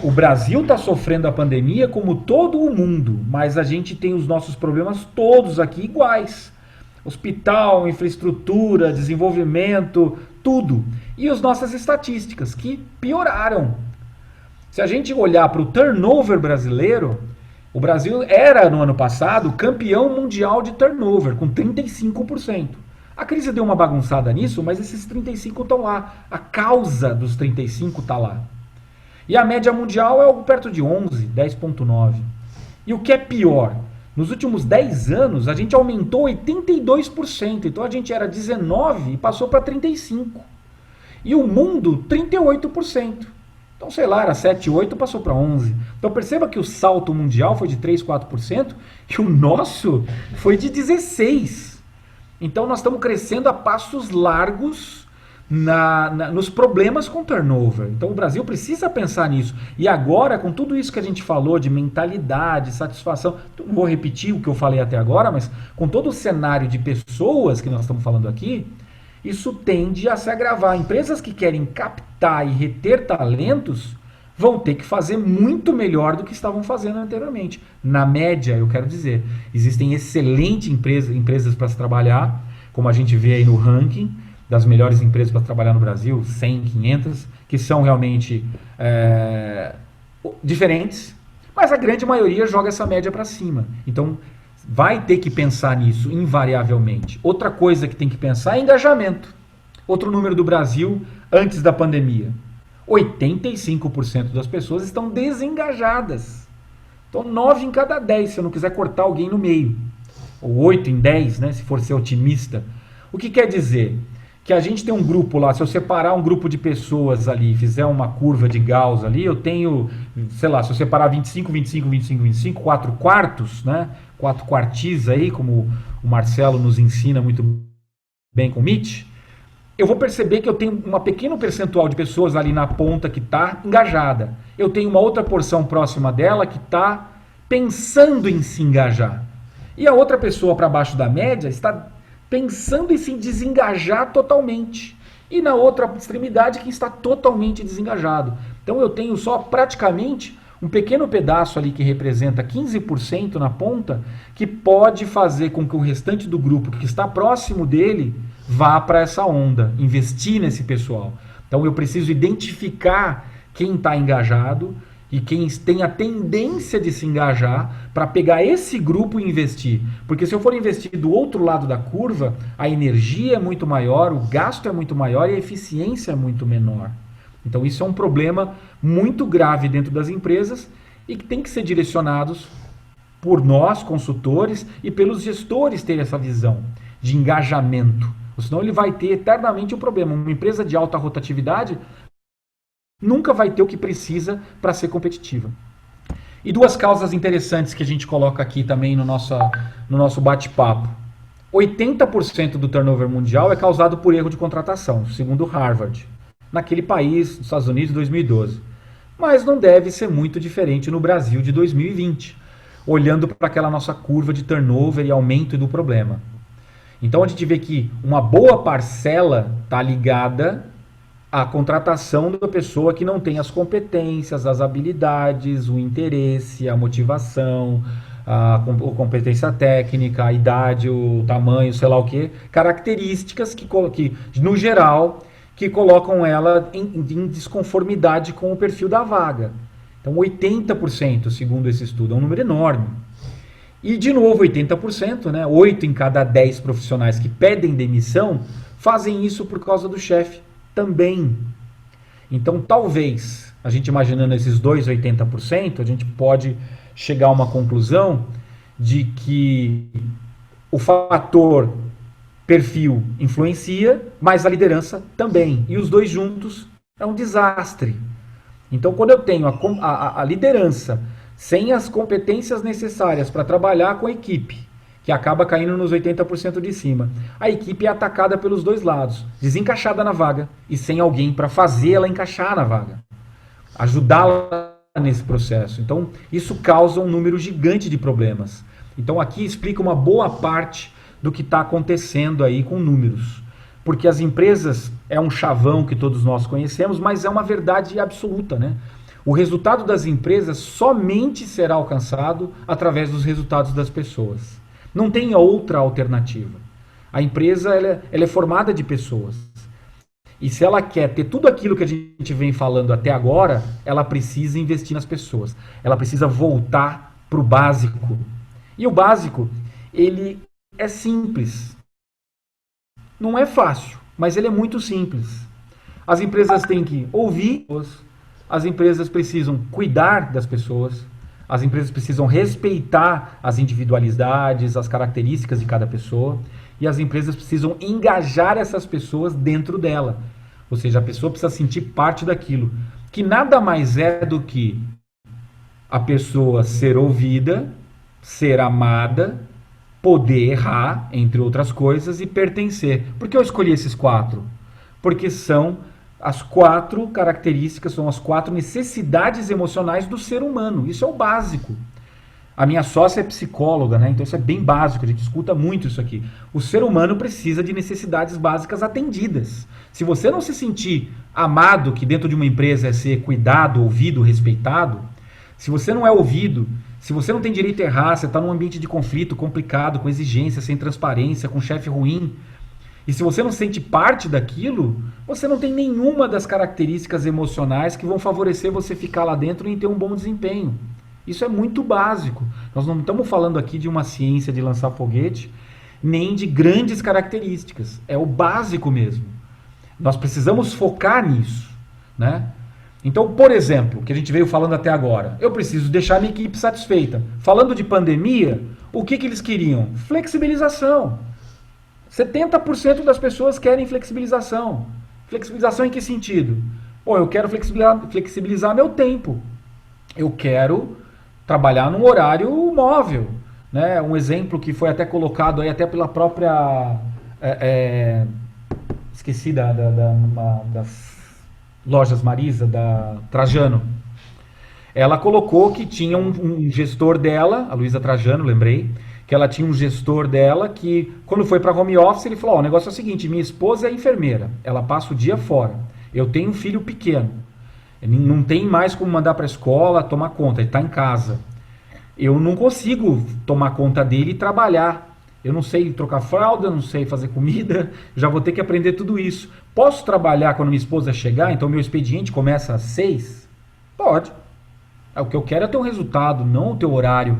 O Brasil está sofrendo a pandemia como todo o mundo, mas a gente tem os nossos problemas todos aqui iguais. Hospital, infraestrutura, desenvolvimento, tudo. E as nossas estatísticas, que pioraram. Se a gente olhar para o turnover brasileiro, o Brasil era, no ano passado, campeão mundial de turnover, com 35%. A crise deu uma bagunçada nisso, mas esses 35% estão lá. A causa dos 35% está lá. E a média mundial é algo perto de 11, 10,9. E o que é pior? Nos últimos 10 anos, a gente aumentou 82%. Então a gente era 19% e passou para 35%. E o mundo, 38%. Então, sei lá, era 7, 8, passou para 11%. Então perceba que o salto mundial foi de 3, 4% e o nosso foi de 16%. Então nós estamos crescendo a passos largos nos problemas com turnover. Então o Brasil precisa pensar nisso. E agora, com tudo isso que a gente falou de mentalidade, satisfação, não vou repetir o que eu falei até agora, mas com todo o cenário de pessoas que nós estamos falando aqui, isso tende a se agravar. Empresas que querem captar e reter talentos vão ter que fazer muito melhor do que estavam fazendo anteriormente. Na média, eu quero dizer, existem excelentes empresas para se trabalhar, como a gente vê aí no ranking das melhores empresas para trabalhar no Brasil, 100, 500, que são realmente diferentes, mas a grande maioria joga essa média para cima. Então, vai ter que pensar nisso, invariavelmente. Outra coisa que tem que pensar é engajamento. Outro número do Brasil, antes da pandemia. 85% das pessoas estão desengajadas. Então, 9 em cada 10, se eu não quiser cortar alguém no meio. Ou 8 em 10, né, se for ser otimista. O que quer dizer? Que a gente tem um grupo lá, se eu separar um grupo de pessoas ali, fizer uma curva de Gauss ali, eu tenho, sei lá, se eu separar 25, 25, 25, 25, 4 quartos, né? 4 quartis aí, como o Marcelo nos ensina muito bem com o Mitch, eu vou perceber que eu tenho uma pequeno percentual de pessoas ali na ponta que está engajada. Eu tenho uma outra porção próxima dela que está pensando em se engajar. E a outra pessoa para baixo da média está pensando em se desengajar totalmente. E na outra extremidade, quem está totalmente desengajado. Então eu tenho só praticamente um pequeno pedaço ali que representa 15% na ponta, que pode fazer com que o restante do grupo que está próximo dele vá para essa onda, investir nesse pessoal. Então eu preciso identificar quem está engajado e quem tem a tendência de se engajar para pegar esse grupo e investir. Porque se eu for investir do outro lado da curva, a energia é muito maior, o gasto é muito maior e a eficiência é muito menor. Então isso é um problema muito grave dentro das empresas e que tem que ser direcionados por nós, consultores, e pelos gestores terem essa visão de engajamento. Senão ele vai ter eternamente um problema. Uma empresa de alta rotatividade nunca vai ter o que precisa para ser competitiva. E duas causas interessantes que a gente coloca aqui também no nosso bate-papo. 80% do turnover mundial é causado por erro de contratação, segundo Harvard, naquele país, nos Estados Unidos, em 2012. Mas não deve ser muito diferente no Brasil de 2020, olhando para aquela nossa curva de turnover e aumento do problema. Então a gente vê que uma boa parcela está ligada a contratação da pessoa que não tem as competências, as habilidades, o interesse, a motivação, a competência técnica, a idade, o tamanho, sei lá o que, características que no geral, que colocam ela em desconformidade com o perfil da vaga. Então 80%, segundo esse estudo, é um número enorme. E, de novo, 80%, né? 8 em cada 10 profissionais que pedem demissão fazem isso por causa do chefe também. Então, talvez, a gente imaginando esses dois 80%, a gente pode chegar a uma conclusão de que o fator perfil influencia, mas a liderança também. E os dois juntos é um desastre. Então, quando eu tenho a liderança sem as competências necessárias para trabalhar com a equipe, que acaba caindo nos 80% de cima, a equipe é atacada pelos dois lados, desencaixada na vaga e sem alguém para fazer ela encaixar na vaga, ajudá-la nesse processo. Então, isso causa um número gigante de problemas. Então, aqui explica uma boa parte do que está acontecendo aí com números. Porque as empresas é um chavão que todos nós conhecemos, mas é uma verdade absoluta, né? O resultado das empresas somente será alcançado através dos resultados das pessoas. Não tem outra alternativa. A empresa ela é formada de pessoas. E se ela quer ter tudo aquilo que a gente vem falando até agora, ela precisa investir nas pessoas. Ela precisa voltar para o básico. E o básico, ele é simples. Não é fácil, mas ele é muito simples. As empresas têm que ouvir, as empresas precisam cuidar das pessoas, as empresas precisam respeitar as individualidades, as características de cada pessoa, e as empresas precisam engajar essas pessoas dentro dela. Ou seja, a pessoa precisa sentir parte daquilo, que nada mais é do que a pessoa ser ouvida, ser amada, poder errar, entre outras coisas, e pertencer. Por que eu escolhi esses 4? Porque são as 4 características, são as 4 necessidades emocionais do ser humano. Isso é o básico. A minha sócia é psicóloga, né? Então isso é bem básico, a gente escuta muito isso aqui. O ser humano precisa de necessidades básicas atendidas. Se você não se sentir amado, que dentro de uma empresa é ser cuidado, ouvido, respeitado, se você não é ouvido, se você não tem direito a errar, você está num ambiente de conflito complicado, com exigência, sem transparência, com chefe ruim, e se você não sente parte daquilo, você não tem nenhuma das características emocionais que vão favorecer você ficar lá dentro e ter um bom desempenho. Isso é muito básico. Nós não estamos falando aqui de uma ciência de lançar foguete, nem de grandes características. É o básico mesmo. Nós precisamos focar nisso, né? Então, por exemplo, que a gente veio falando até agora, eu preciso deixar a minha equipe satisfeita. Falando de pandemia, o que eles queriam? Flexibilização. 70% das pessoas querem flexibilização. Flexibilização em que sentido? Bom, eu quero flexibilizar meu tempo. Eu quero trabalhar num horário móvel, né? Um exemplo que foi até colocado aí até pela própria... esqueci das lojas Marisa, da Trajano. Ela colocou que tinha um gestor dela, a Luísa Trajano, lembrei, que ela tinha um gestor dela que, quando foi para home office, ele falou, o negócio é o seguinte, minha esposa é enfermeira, ela passa o dia fora, eu tenho um filho pequeno, não tem mais como mandar para a escola, tomar conta, ele está em casa. Eu não consigo tomar conta dele e trabalhar. Eu não sei trocar fralda, não sei fazer comida, já vou ter que aprender tudo isso. Posso trabalhar quando minha esposa chegar, então meu expediente começa às 6? Pode. O que eu quero é ter um resultado, não o teu horário.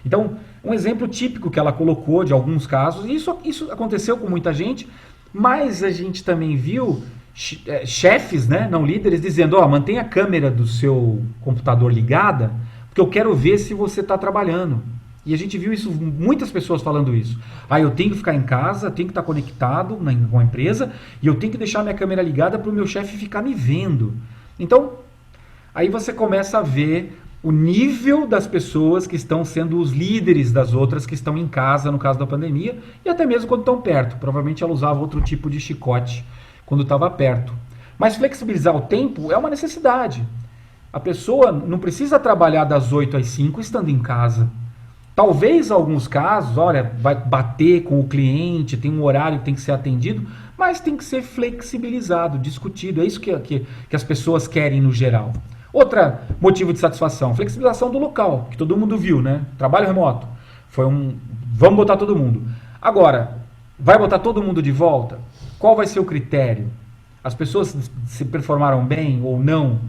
Então, um exemplo típico que ela colocou de alguns casos, e isso aconteceu com muita gente, mas a gente também viu chefes, né, não líderes, dizendo, mantenha a câmera do seu computador ligada, porque eu quero ver se você está trabalhando. E a gente viu isso, muitas pessoas falando isso. Eu tenho que ficar em casa, tenho que estar conectado com a empresa, e eu tenho que deixar minha câmera ligada para o meu chefe ficar me vendo. Então, aí você começa a ver o nível das pessoas que estão sendo os líderes das outras que estão em casa, no caso da pandemia, e até mesmo quando estão perto. Provavelmente ela usava outro tipo de chicote quando estava perto. Mas flexibilizar o tempo é uma necessidade. A pessoa não precisa trabalhar das 8 às 5 estando em casa. Talvez em alguns casos, olha, vai bater com o cliente, tem um horário que tem que ser atendido, mas tem que ser flexibilizado, discutido. É isso que as pessoas querem no geral. Outro motivo de satisfação, flexibilização do local, que todo mundo viu, né? Trabalho remoto. Vamos botar todo mundo. Agora, vai botar todo mundo de volta? Qual vai ser o critério? As pessoas se performaram bem ou não?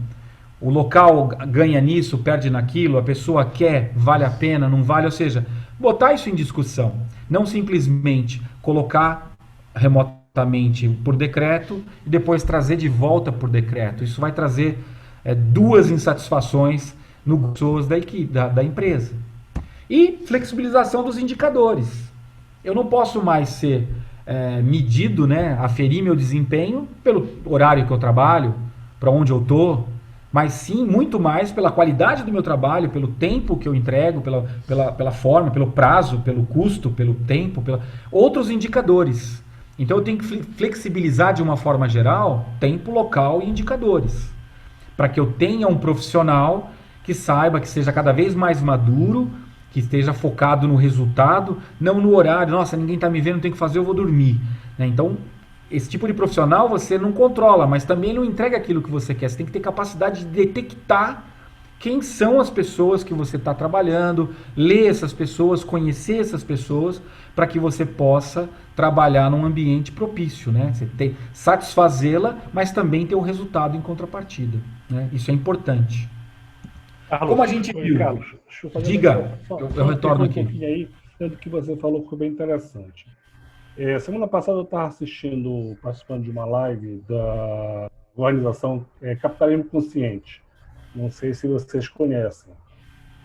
O local ganha nisso, perde naquilo, a pessoa quer, vale a pena, não vale, ou seja, botar isso em discussão, não simplesmente colocar remotamente por decreto e depois trazer de volta por decreto. Isso vai trazer duas insatisfações no pessoas da empresa. E flexibilização dos indicadores. Eu não posso mais ser medido, né, aferir meu desempenho pelo horário que eu trabalho, para onde eu estou, mas sim muito mais pela qualidade do meu trabalho, pelo tempo que eu entrego, pela forma, pelo prazo, pelo custo, pelo tempo, outros indicadores. Então eu tenho que flexibilizar de uma forma geral tempo, local e indicadores, para que eu tenha um profissional que saiba, que seja cada vez mais maduro, que esteja focado no resultado, não no horário. Nossa, ninguém está me vendo, tem que fazer, eu vou dormir. Então, esse tipo de profissional você não controla, mas também não entrega aquilo que você quer. Você tem que ter capacidade de detectar quem são as pessoas que você está trabalhando, ler essas pessoas, conhecer essas pessoas, para que você possa trabalhar num ambiente propício, né? Você tem satisfazê-la, mas também ter um resultado em contrapartida, né? Isso é importante. Carlos, Como a gente oi, viu? Carlos, deixa eu fazer Diga, eu só retorno interromper um aqui. pouquinho aí, do que você falou que foi bem interessante. Semana passada eu estava assistindo, participando de uma live da organização Capitalismo Consciente. Não sei se vocês conhecem.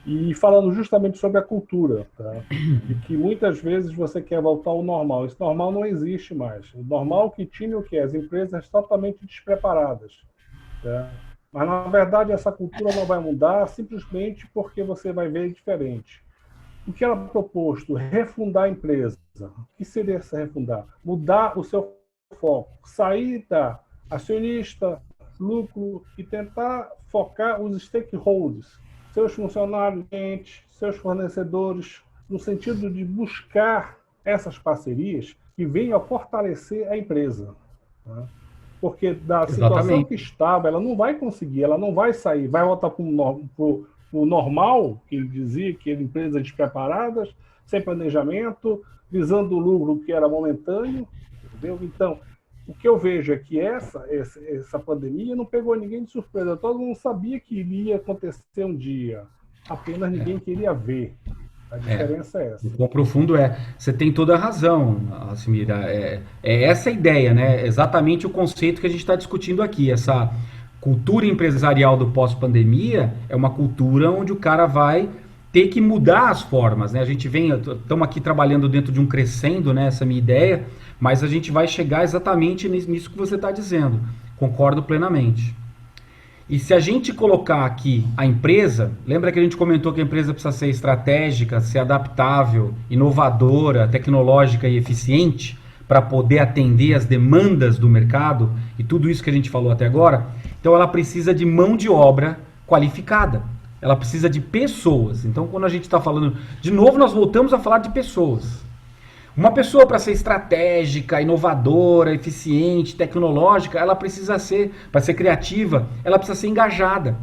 E falando justamente sobre a cultura, tá? De que muitas vezes você quer voltar ao normal. Esse normal não existe mais. O normal que tinha o que? As empresas totalmente despreparadas. Tá? Mas, na verdade, essa cultura não vai mudar simplesmente porque você vai ver diferente. O que era proposto? Refundar a empresa. O que seria essa refundar? Mudar o seu foco. Sair da acionista, lucro e tentar focar os stakeholders, seus funcionários, clientes, seus fornecedores, no sentido de buscar essas parcerias que venham a fortalecer a empresa. Tá? Porque da situação que Exatamente. estava, ela não vai conseguir, ela não vai sair, vai voltar para o normal, que ele dizia, que eram empresas despreparadas, sem planejamento, visando o lucro que era momentâneo, entendeu? Então, o que eu vejo é que essa pandemia não pegou ninguém de surpresa, todo mundo sabia que iria acontecer um dia, apenas ninguém queria ver. A diferença é O essa. quão profundo você tem toda a razão, Alcimira. É essa a ideia, né? Exatamente o conceito que a gente está discutindo aqui. Essa cultura empresarial do pós-pandemia é uma cultura onde o cara vai ter que mudar as formas, né? A gente estamos aqui trabalhando dentro de um crescendo, né? Essa é a minha ideia, mas a gente vai chegar exatamente nisso que você está dizendo. Concordo plenamente. E se a gente colocar aqui a empresa, lembra que a gente comentou que a empresa precisa ser estratégica, ser adaptável, inovadora, tecnológica e eficiente para poder atender as demandas do mercado e tudo isso que a gente falou até agora? Então ela precisa de mão de obra qualificada. Ela precisa de pessoas. Então quando a gente está falando, de novo nós voltamos a falar de pessoas. Uma pessoa para ser estratégica, inovadora, eficiente, tecnológica, ela precisa ser, para ser criativa, ela precisa ser engajada.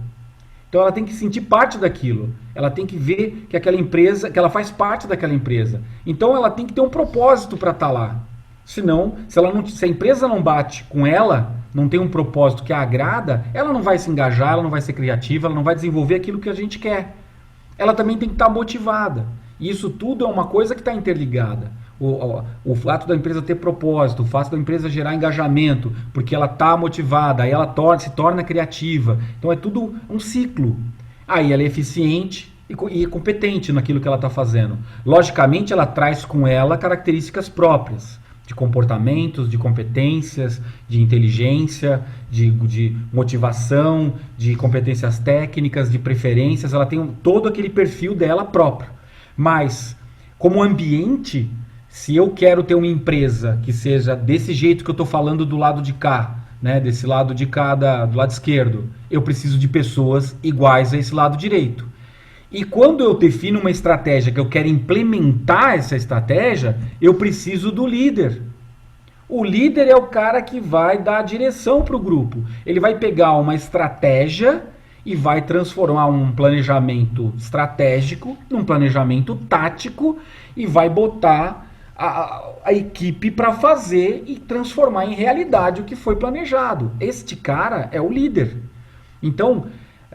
Então ela tem que sentir parte daquilo. Ela tem que ver que aquela empresa, que ela faz parte daquela empresa. Então ela tem que ter um propósito para estar lá. Senão, se a empresa não bate com ela, não tem um propósito que a agrada, ela não vai se engajar, ela não vai ser criativa, ela não vai desenvolver aquilo que a gente quer. Ela também tem que estar motivada. E isso tudo é uma coisa que está interligada. O fato da empresa ter propósito, o fato da empresa gerar engajamento, porque ela está motivada, aí ela se torna criativa. Então é tudo um ciclo. Aí ela é eficiente e competente naquilo que ela está fazendo. Logicamente, ela traz com ela características próprias de comportamentos, de competências, de inteligência, de motivação, de competências técnicas, de preferências. Ela tem todo aquele perfil dela próprio. Mas, como ambiente, se eu quero ter uma empresa que seja desse jeito que eu estou falando do lado de cá, né, desse lado de cá, do lado esquerdo, eu preciso de pessoas iguais a esse lado direito. E quando eu defino uma estratégia que eu quero implementar essa estratégia, eu preciso do líder. O líder é o cara que vai dar a direção para o grupo. Ele vai pegar uma estratégia e vai transformar um planejamento estratégico num planejamento tático e vai botar a equipe para fazer e transformar em realidade o que foi planejado. Este cara é o líder. Então,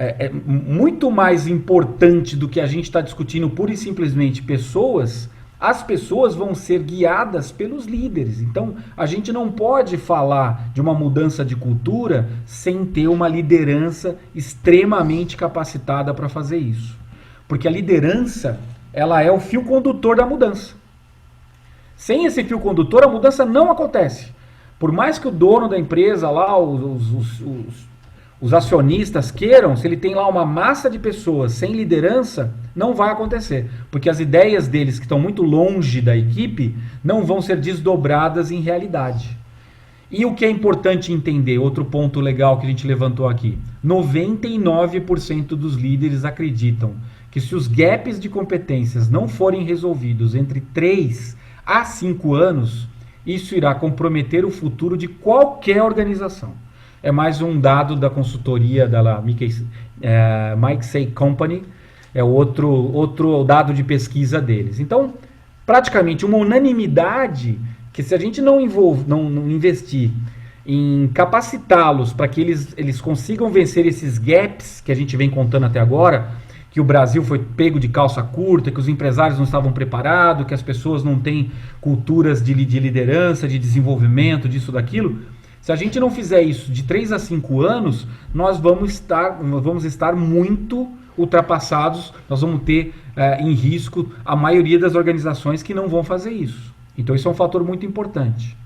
é muito mais importante do que a gente está discutindo pura e simplesmente pessoas. As pessoas vão ser guiadas pelos líderes. Então, a gente não pode falar de uma mudança de cultura sem ter uma liderança extremamente capacitada para fazer isso. Porque a liderança, ela é o fio condutor da mudança. Sem esse fio condutor, a mudança não acontece. Por mais que o dono da empresa lá, os acionistas queiram, se ele tem lá uma massa de pessoas sem liderança, não vai acontecer. Porque as ideias deles, que estão muito longe da equipe, não vão ser desdobradas em realidade. E o que é importante entender, outro ponto legal que a gente levantou aqui, 99% dos líderes acreditam que se os gaps de competências não forem resolvidos entre 3 a 5 anos, isso irá comprometer o futuro de qualquer organização. É mais um dado da consultoria da McKinsey Company, é outro dado de pesquisa deles. Então, praticamente uma unanimidade que se a gente não investir em capacitá-los para que eles consigam vencer esses gaps que a gente vem contando até agora, que o Brasil foi pego de calça curta, que os empresários não estavam preparados, que as pessoas não têm culturas de liderança, de desenvolvimento, disso, daquilo. Se a gente não fizer isso de 3 a 5 anos, nós vamos estar muito ultrapassados, nós vamos ter em risco a maioria das organizações que não vão fazer isso. Então isso é um fator muito importante.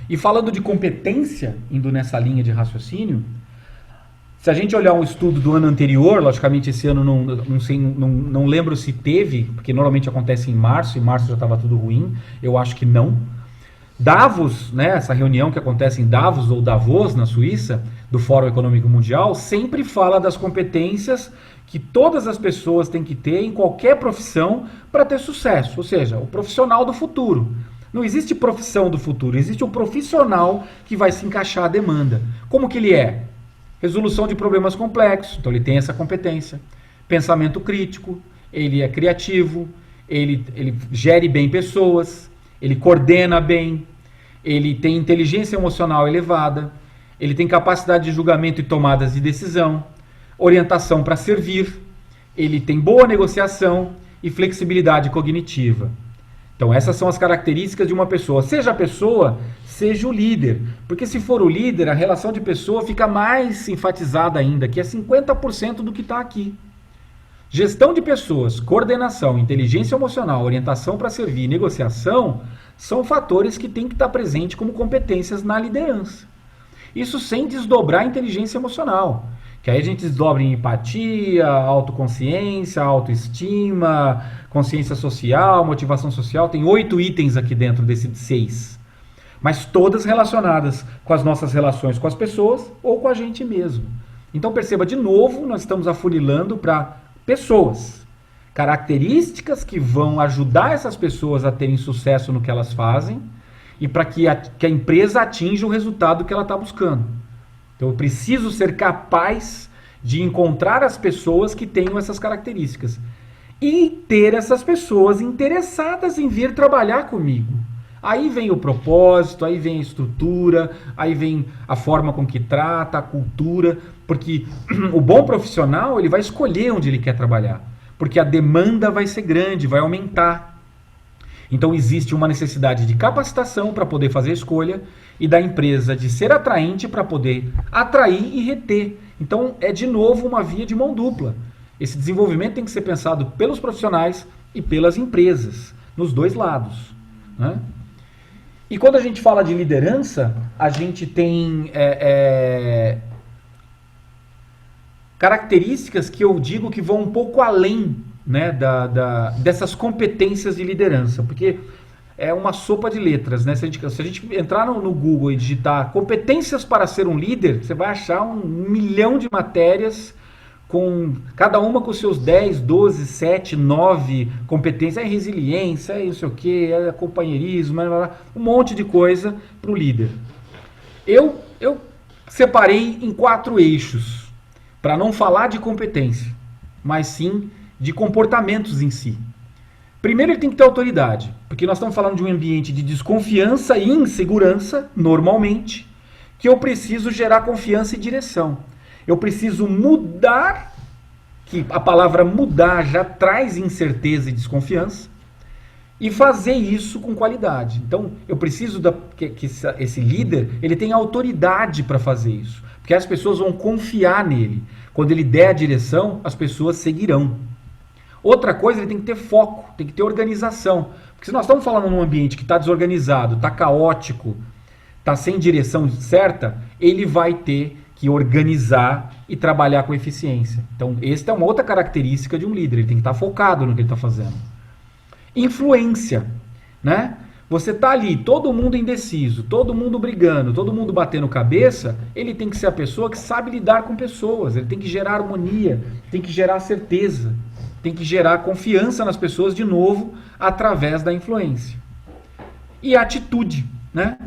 E falando de competência, indo nessa linha de raciocínio, se a gente olhar um estudo do ano anterior, logicamente esse ano não lembro se teve, porque normalmente acontece em março já estava tudo ruim, eu acho que não. Davos, né, essa reunião que acontece em Davos ou Davos, na Suíça, do Fórum Econômico Mundial, sempre fala das competências que todas as pessoas têm que ter em qualquer profissão para ter sucesso, ou seja, o profissional do futuro. Não existe profissão do futuro, existe um profissional que vai se encaixar à demanda. Como que ele é? Resolução de problemas complexos, então ele tem essa competência. Pensamento crítico, ele é criativo, ele gere bem pessoas, ele coordena bem, ele tem inteligência emocional elevada, ele tem capacidade de julgamento e tomadas de decisão, orientação para servir, ele tem boa negociação e flexibilidade cognitiva. Então essas são as características de uma pessoa. Seja a pessoa, seja o líder. Porque se for o líder, a relação de pessoa fica mais enfatizada ainda, que é 50% do que está aqui. Gestão de pessoas, coordenação, inteligência emocional, orientação para servir, negociação, são fatores que têm que estar presentes como competências na liderança. Isso sem desdobrar a inteligência emocional, que aí a gente desdobra em empatia, autoconsciência, autoestima, consciência social, motivação social. Tem 8 itens aqui dentro desses 6. Mas todas relacionadas com as nossas relações com as pessoas ou com a gente mesmo. Então perceba, de novo, nós estamos afunilando para pessoas. Características que vão ajudar essas pessoas a terem sucesso no que elas fazem e para que a empresa atinja o resultado que ela está buscando. Então eu preciso ser capaz de encontrar as pessoas que tenham essas características e ter essas pessoas interessadas em vir trabalhar comigo. Aí vem o propósito, aí vem a estrutura, aí vem a forma com que trata, a cultura, porque o bom profissional ele vai escolher onde ele quer trabalhar, porque a demanda vai ser grande, vai aumentar. Então existe uma necessidade de capacitação para poder fazer a escolha e da empresa de ser atraente para poder atrair e reter. Então é de novo uma via de mão dupla. Esse desenvolvimento tem que ser pensado pelos profissionais e pelas empresas, nos dois lados, né? E quando a gente fala de liderança, a gente tem características que eu digo que vão um pouco além, né, dessas competências de liderança, porque é uma sopa de letras, né? Se a gente entrar no Google e digitar competências para ser um líder, você vai achar 1 milhão de matérias, com cada uma com seus 10, 12, 7, 9 competências, resiliência, não sei o que, companheirismo, um monte de coisa para o líder. Eu separei em 4 eixos, para não falar de competência, mas sim de comportamentos em si. Primeiro, ele tem que ter autoridade, porque nós estamos falando de um ambiente de desconfiança e insegurança, normalmente, que eu preciso gerar confiança e direção. Eu preciso mudar, que a palavra mudar já traz incerteza e desconfiança, e fazer isso com qualidade. Então, eu preciso que esse líder ele tenha autoridade para fazer isso, porque as pessoas vão confiar nele. Quando ele der a direção, as pessoas seguirão. Outra coisa, ele tem que ter foco, tem que ter organização. Porque se nós estamos falando num ambiente que está desorganizado, está caótico, está sem direção certa, ele vai ter que organizar e trabalhar com eficiência. Então, esta é uma outra característica de um líder, ele tem que estar focado no que ele está fazendo. Influência, né? Você está ali, todo mundo indeciso, todo mundo brigando, todo mundo batendo cabeça, ele tem que ser a pessoa que sabe lidar com pessoas, ele tem que gerar harmonia, tem que gerar certeza, tem que gerar confiança nas pessoas de novo, através da influência. E atitude, né?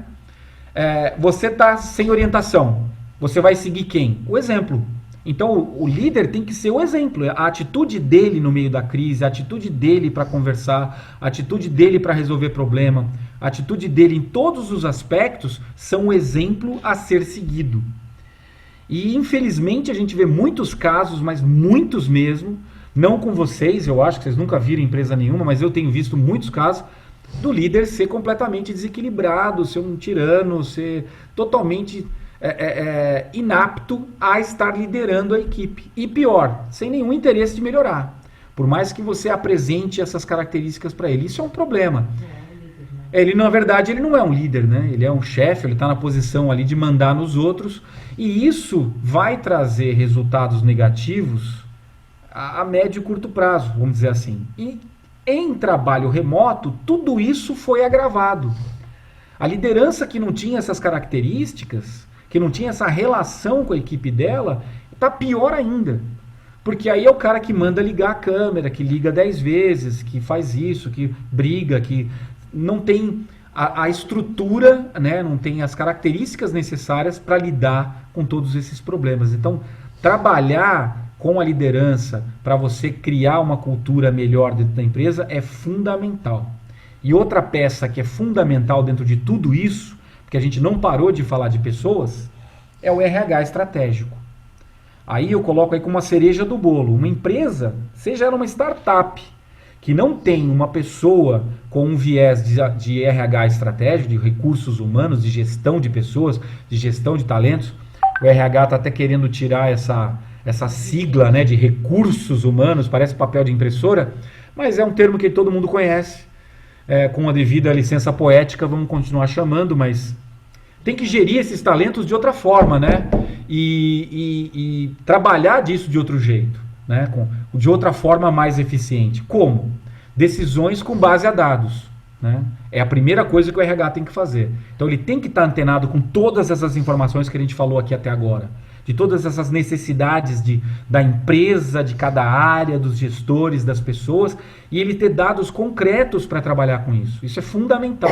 Você está sem orientação, você vai seguir quem? O exemplo. Então o líder tem que ser o exemplo, a atitude dele no meio da crise, a atitude dele para conversar, a atitude dele para resolver problema, a atitude dele em todos os aspectos são o exemplo a ser seguido. E infelizmente a gente vê muitos casos, mas muitos mesmo, não com vocês, eu acho que vocês nunca viram empresa nenhuma, mas eu tenho visto muitos casos do líder ser completamente desequilibrado, ser um tirano, ser totalmente inapto a estar liderando a equipe. E pior, sem nenhum interesse de melhorar. Por mais que você apresente essas características para ele. Isso é um problema. Ele, na verdade, ele não é um líder, né? Ele é um chefe, ele está na posição ali de mandar nos outros. E isso vai trazer resultados negativos a médio e curto prazo, vamos dizer assim. E em trabalho remoto, tudo isso foi agravado. A liderança que não tinha essas características, que não tinha essa relação com a equipe dela, está pior ainda. Porque aí é o cara que manda ligar a câmera, que liga 10 vezes, que faz isso, que briga, que não tem a estrutura, né, não tem as características necessárias para lidar com todos esses problemas. Então, trabalhar com a liderança para você criar uma cultura melhor dentro da empresa é fundamental. E outra peça que é fundamental dentro de tudo isso, que a gente não parou de falar de pessoas, é o RH estratégico. Aí eu coloco aí como uma cereja do bolo. Uma empresa, seja ela uma startup, que não tem uma pessoa com um viés de RH estratégico, de recursos humanos, de gestão de pessoas, de gestão de talentos, o RH está até querendo tirar essa sigla, né, de recursos humanos, parece papel de impressora, mas é um termo que todo mundo conhece. Com a devida licença poética, vamos continuar chamando, mas tem que gerir esses talentos de outra forma, né? E trabalhar disso de outro jeito, né? De outra forma mais eficiente. Como? Decisões com base a dados, né? É a primeira coisa que o RH tem que fazer. Então ele tem que estar antenado com todas essas informações que a gente falou aqui até agora, de todas essas necessidades da empresa, de cada área, dos gestores, das pessoas, e ele ter dados concretos para trabalhar com isso. Isso é fundamental.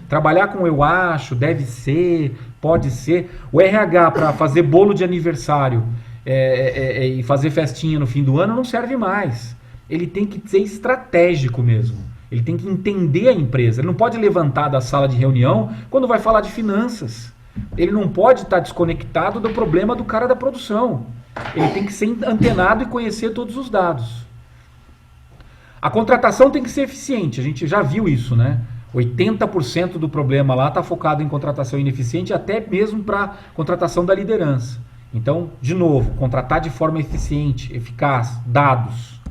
Trabalhar com eu acho, deve ser, pode ser. O RH para fazer bolo de aniversário e fazer festinha no fim do ano não serve mais. Ele tem que ser estratégico mesmo. Ele tem que entender a empresa. Ele não pode levantar da sala de reunião quando vai falar de finanças. Ele não pode estar desconectado do problema do cara da produção. Ele tem que ser antenado e conhecer todos os dados. A contratação tem que ser eficiente. A gente já viu isso, né? 80% do problema lá está focado em contratação ineficiente, até mesmo para contratação da liderança. Então, de novo, contratar de forma eficiente, eficaz, dados.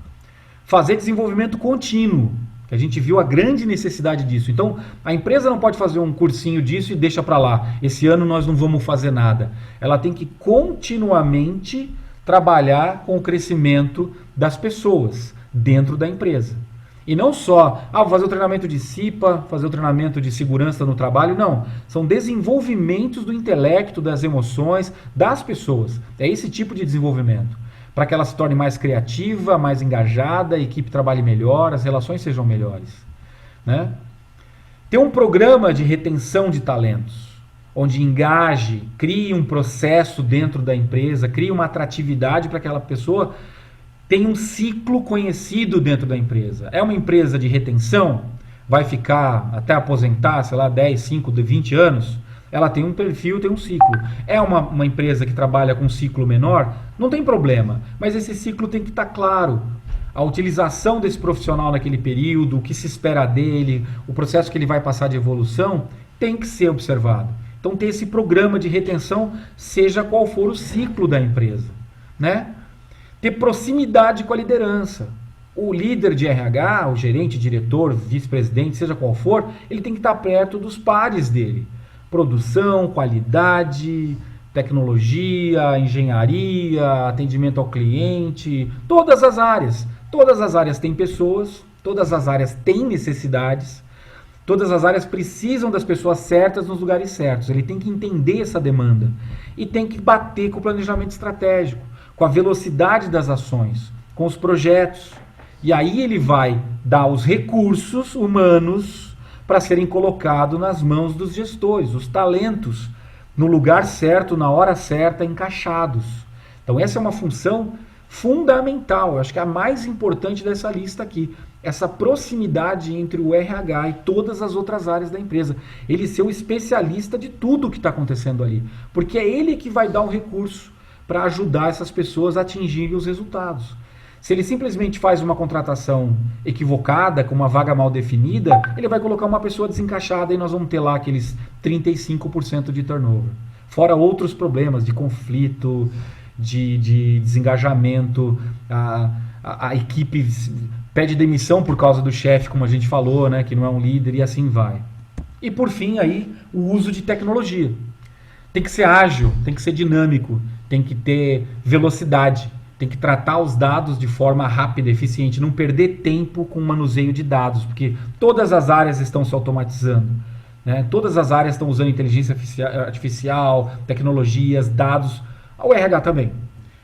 Fazer desenvolvimento contínuo. A gente viu a grande necessidade disso. Então, a empresa não pode fazer um cursinho disso e deixa para lá. Esse ano nós não vamos fazer nada. Ela tem que continuamente trabalhar com o crescimento das pessoas dentro da empresa. E não só, vou fazer o treinamento de CIPA, fazer o treinamento de segurança no trabalho. Não, são desenvolvimentos do intelecto, das emoções, das pessoas. É esse tipo de desenvolvimento. Para que ela se torne mais criativa, mais engajada, a equipe trabalhe melhor, as relações sejam melhores, né? Ter um programa de retenção de talentos, onde engaje, crie um processo dentro da empresa, crie uma atratividade para que aquela pessoa tenha um ciclo conhecido dentro da empresa. É uma empresa de retenção, vai ficar até aposentar, sei lá, 10, 5, 20 anos, Ela tem um perfil, tem um ciclo. É uma empresa que trabalha com um ciclo menor, não tem problema, mas esse ciclo tem que estar claro. A utilização desse profissional naquele período, o que se espera dele, o processo que ele vai passar de evolução, tem que ser observado. Então, ter esse programa de retenção, seja qual for o ciclo da empresa, né? Ter proximidade com a liderança. O líder de RH, o gerente, diretor, vice-presidente, seja qual for, ele tem que estar perto dos pares dele. Produção, qualidade, tecnologia, engenharia, atendimento ao cliente, todas as áreas. Todas as áreas têm pessoas, todas as áreas têm necessidades, todas as áreas precisam das pessoas certas nos lugares certos. Ele tem que entender essa demanda e tem que bater com o planejamento estratégico, com a velocidade das ações, com os projetos. E aí ele vai dar os recursos humanos para serem colocados nas mãos dos gestores, os talentos, no lugar certo, na hora certa, encaixados. Então essa é uma função fundamental, eu acho que é a mais importante dessa lista aqui. Essa proximidade entre o RH e todas as outras áreas da empresa. Ele ser o especialista de tudo que está acontecendo ali. Porque é ele que vai dar o recurso para ajudar essas pessoas a atingirem os resultados. Se ele simplesmente faz uma contratação equivocada, com uma vaga mal definida, ele vai colocar uma pessoa desencaixada e nós vamos ter lá aqueles 35% de turnover. Fora outros problemas de conflito, de desengajamento, a equipe pede demissão por causa do chefe, como a gente falou, né, que não é um líder, e assim vai. E por fim, aí, o uso de tecnologia. Tem que ser ágil, tem que ser dinâmico, tem que ter velocidade, tem que tratar os dados de forma rápida, eficiente, não perder tempo com o manuseio de dados, porque todas as áreas estão se automatizando, né? Todas as áreas estão usando inteligência artificial, tecnologias, dados, o RH também.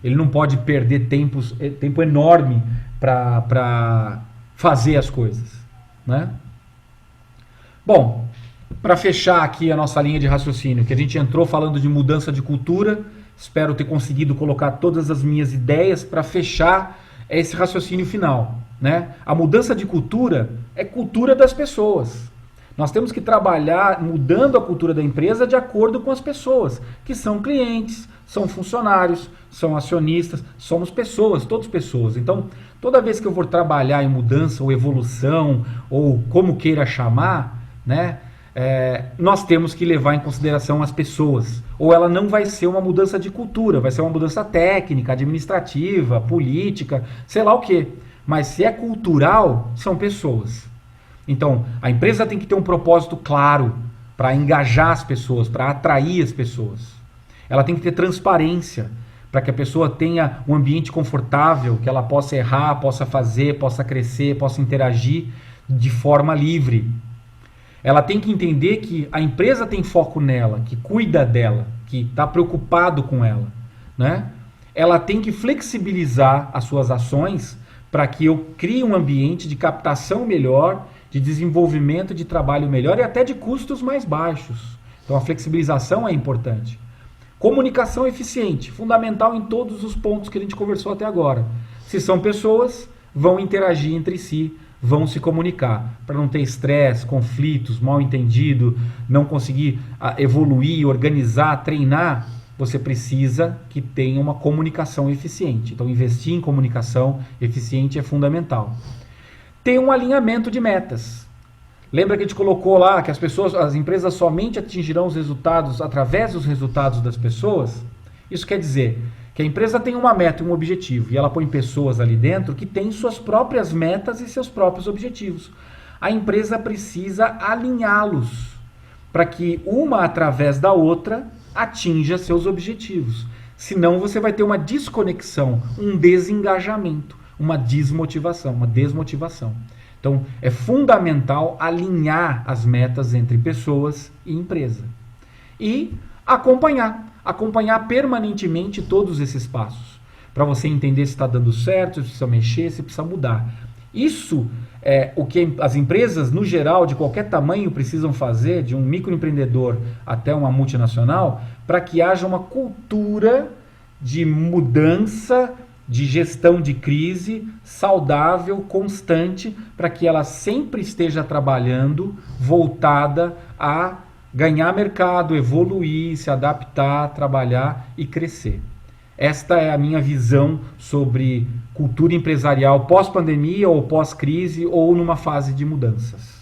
Ele não pode perder tempo enorme para fazer as coisas, né? Bom, para fechar aqui a nossa linha de raciocínio, que a gente entrou falando de mudança de cultura, espero ter conseguido colocar todas as minhas ideias para fechar esse raciocínio final, né? A mudança de cultura é cultura das pessoas. Nós temos que trabalhar mudando a cultura da empresa de acordo com as pessoas, que são clientes, são funcionários, são acionistas, somos pessoas, todos pessoas. Então, toda vez que eu for trabalhar em mudança ou evolução, ou como queira chamar, né, nós temos que levar em consideração as pessoas. Ou ela não vai ser uma mudança de cultura, vai ser uma mudança técnica, administrativa, política, sei lá o quê. Mas se é cultural, são pessoas. Então, a empresa tem que ter um propósito claro para engajar as pessoas, para atrair as pessoas. Ela tem que ter transparência para que a pessoa tenha um ambiente confortável, que ela possa errar, possa fazer, possa crescer, possa interagir de forma livre. Ela tem que entender que a empresa tem foco nela, que cuida dela, que está preocupado com ela, né? Ela tem que flexibilizar as suas ações para que eu crie um ambiente de captação melhor, de desenvolvimento de trabalho melhor e até de custos mais baixos. Então a flexibilização é importante. Comunicação eficiente, fundamental em todos os pontos que a gente conversou até agora. Se são pessoas, vão interagir entre si, vão se comunicar, para não ter estresse, conflitos, mal entendido, não conseguir evoluir, organizar, treinar, você precisa que tenha uma comunicação eficiente. Então investir em comunicação eficiente é fundamental. Tem um alinhamento de metas. Lembra que a gente colocou lá que as empresas somente atingirão os resultados através dos resultados das pessoas? Isso quer dizer que a empresa tem uma meta, um objetivo, e ela põe pessoas ali dentro que têm suas próprias metas e seus próprios objetivos. A empresa precisa alinhá-los para que uma através da outra atinja seus objetivos. Senão você vai ter uma desconexão, um desengajamento, uma desmotivação. Então, é fundamental alinhar as metas entre pessoas e empresa. E acompanhar permanentemente todos esses passos, para você entender se está dando certo, se precisa mexer, se precisa mudar. Isso é o que as empresas, no geral, de qualquer tamanho, precisam fazer, de um microempreendedor até uma multinacional, para que haja uma cultura de mudança, de gestão de crise saudável, constante, para que ela sempre esteja trabalhando voltada a ganhar mercado, evoluir, se adaptar, trabalhar e crescer. Esta é a minha visão sobre cultura empresarial pós-pandemia ou pós-crise ou numa fase de mudanças.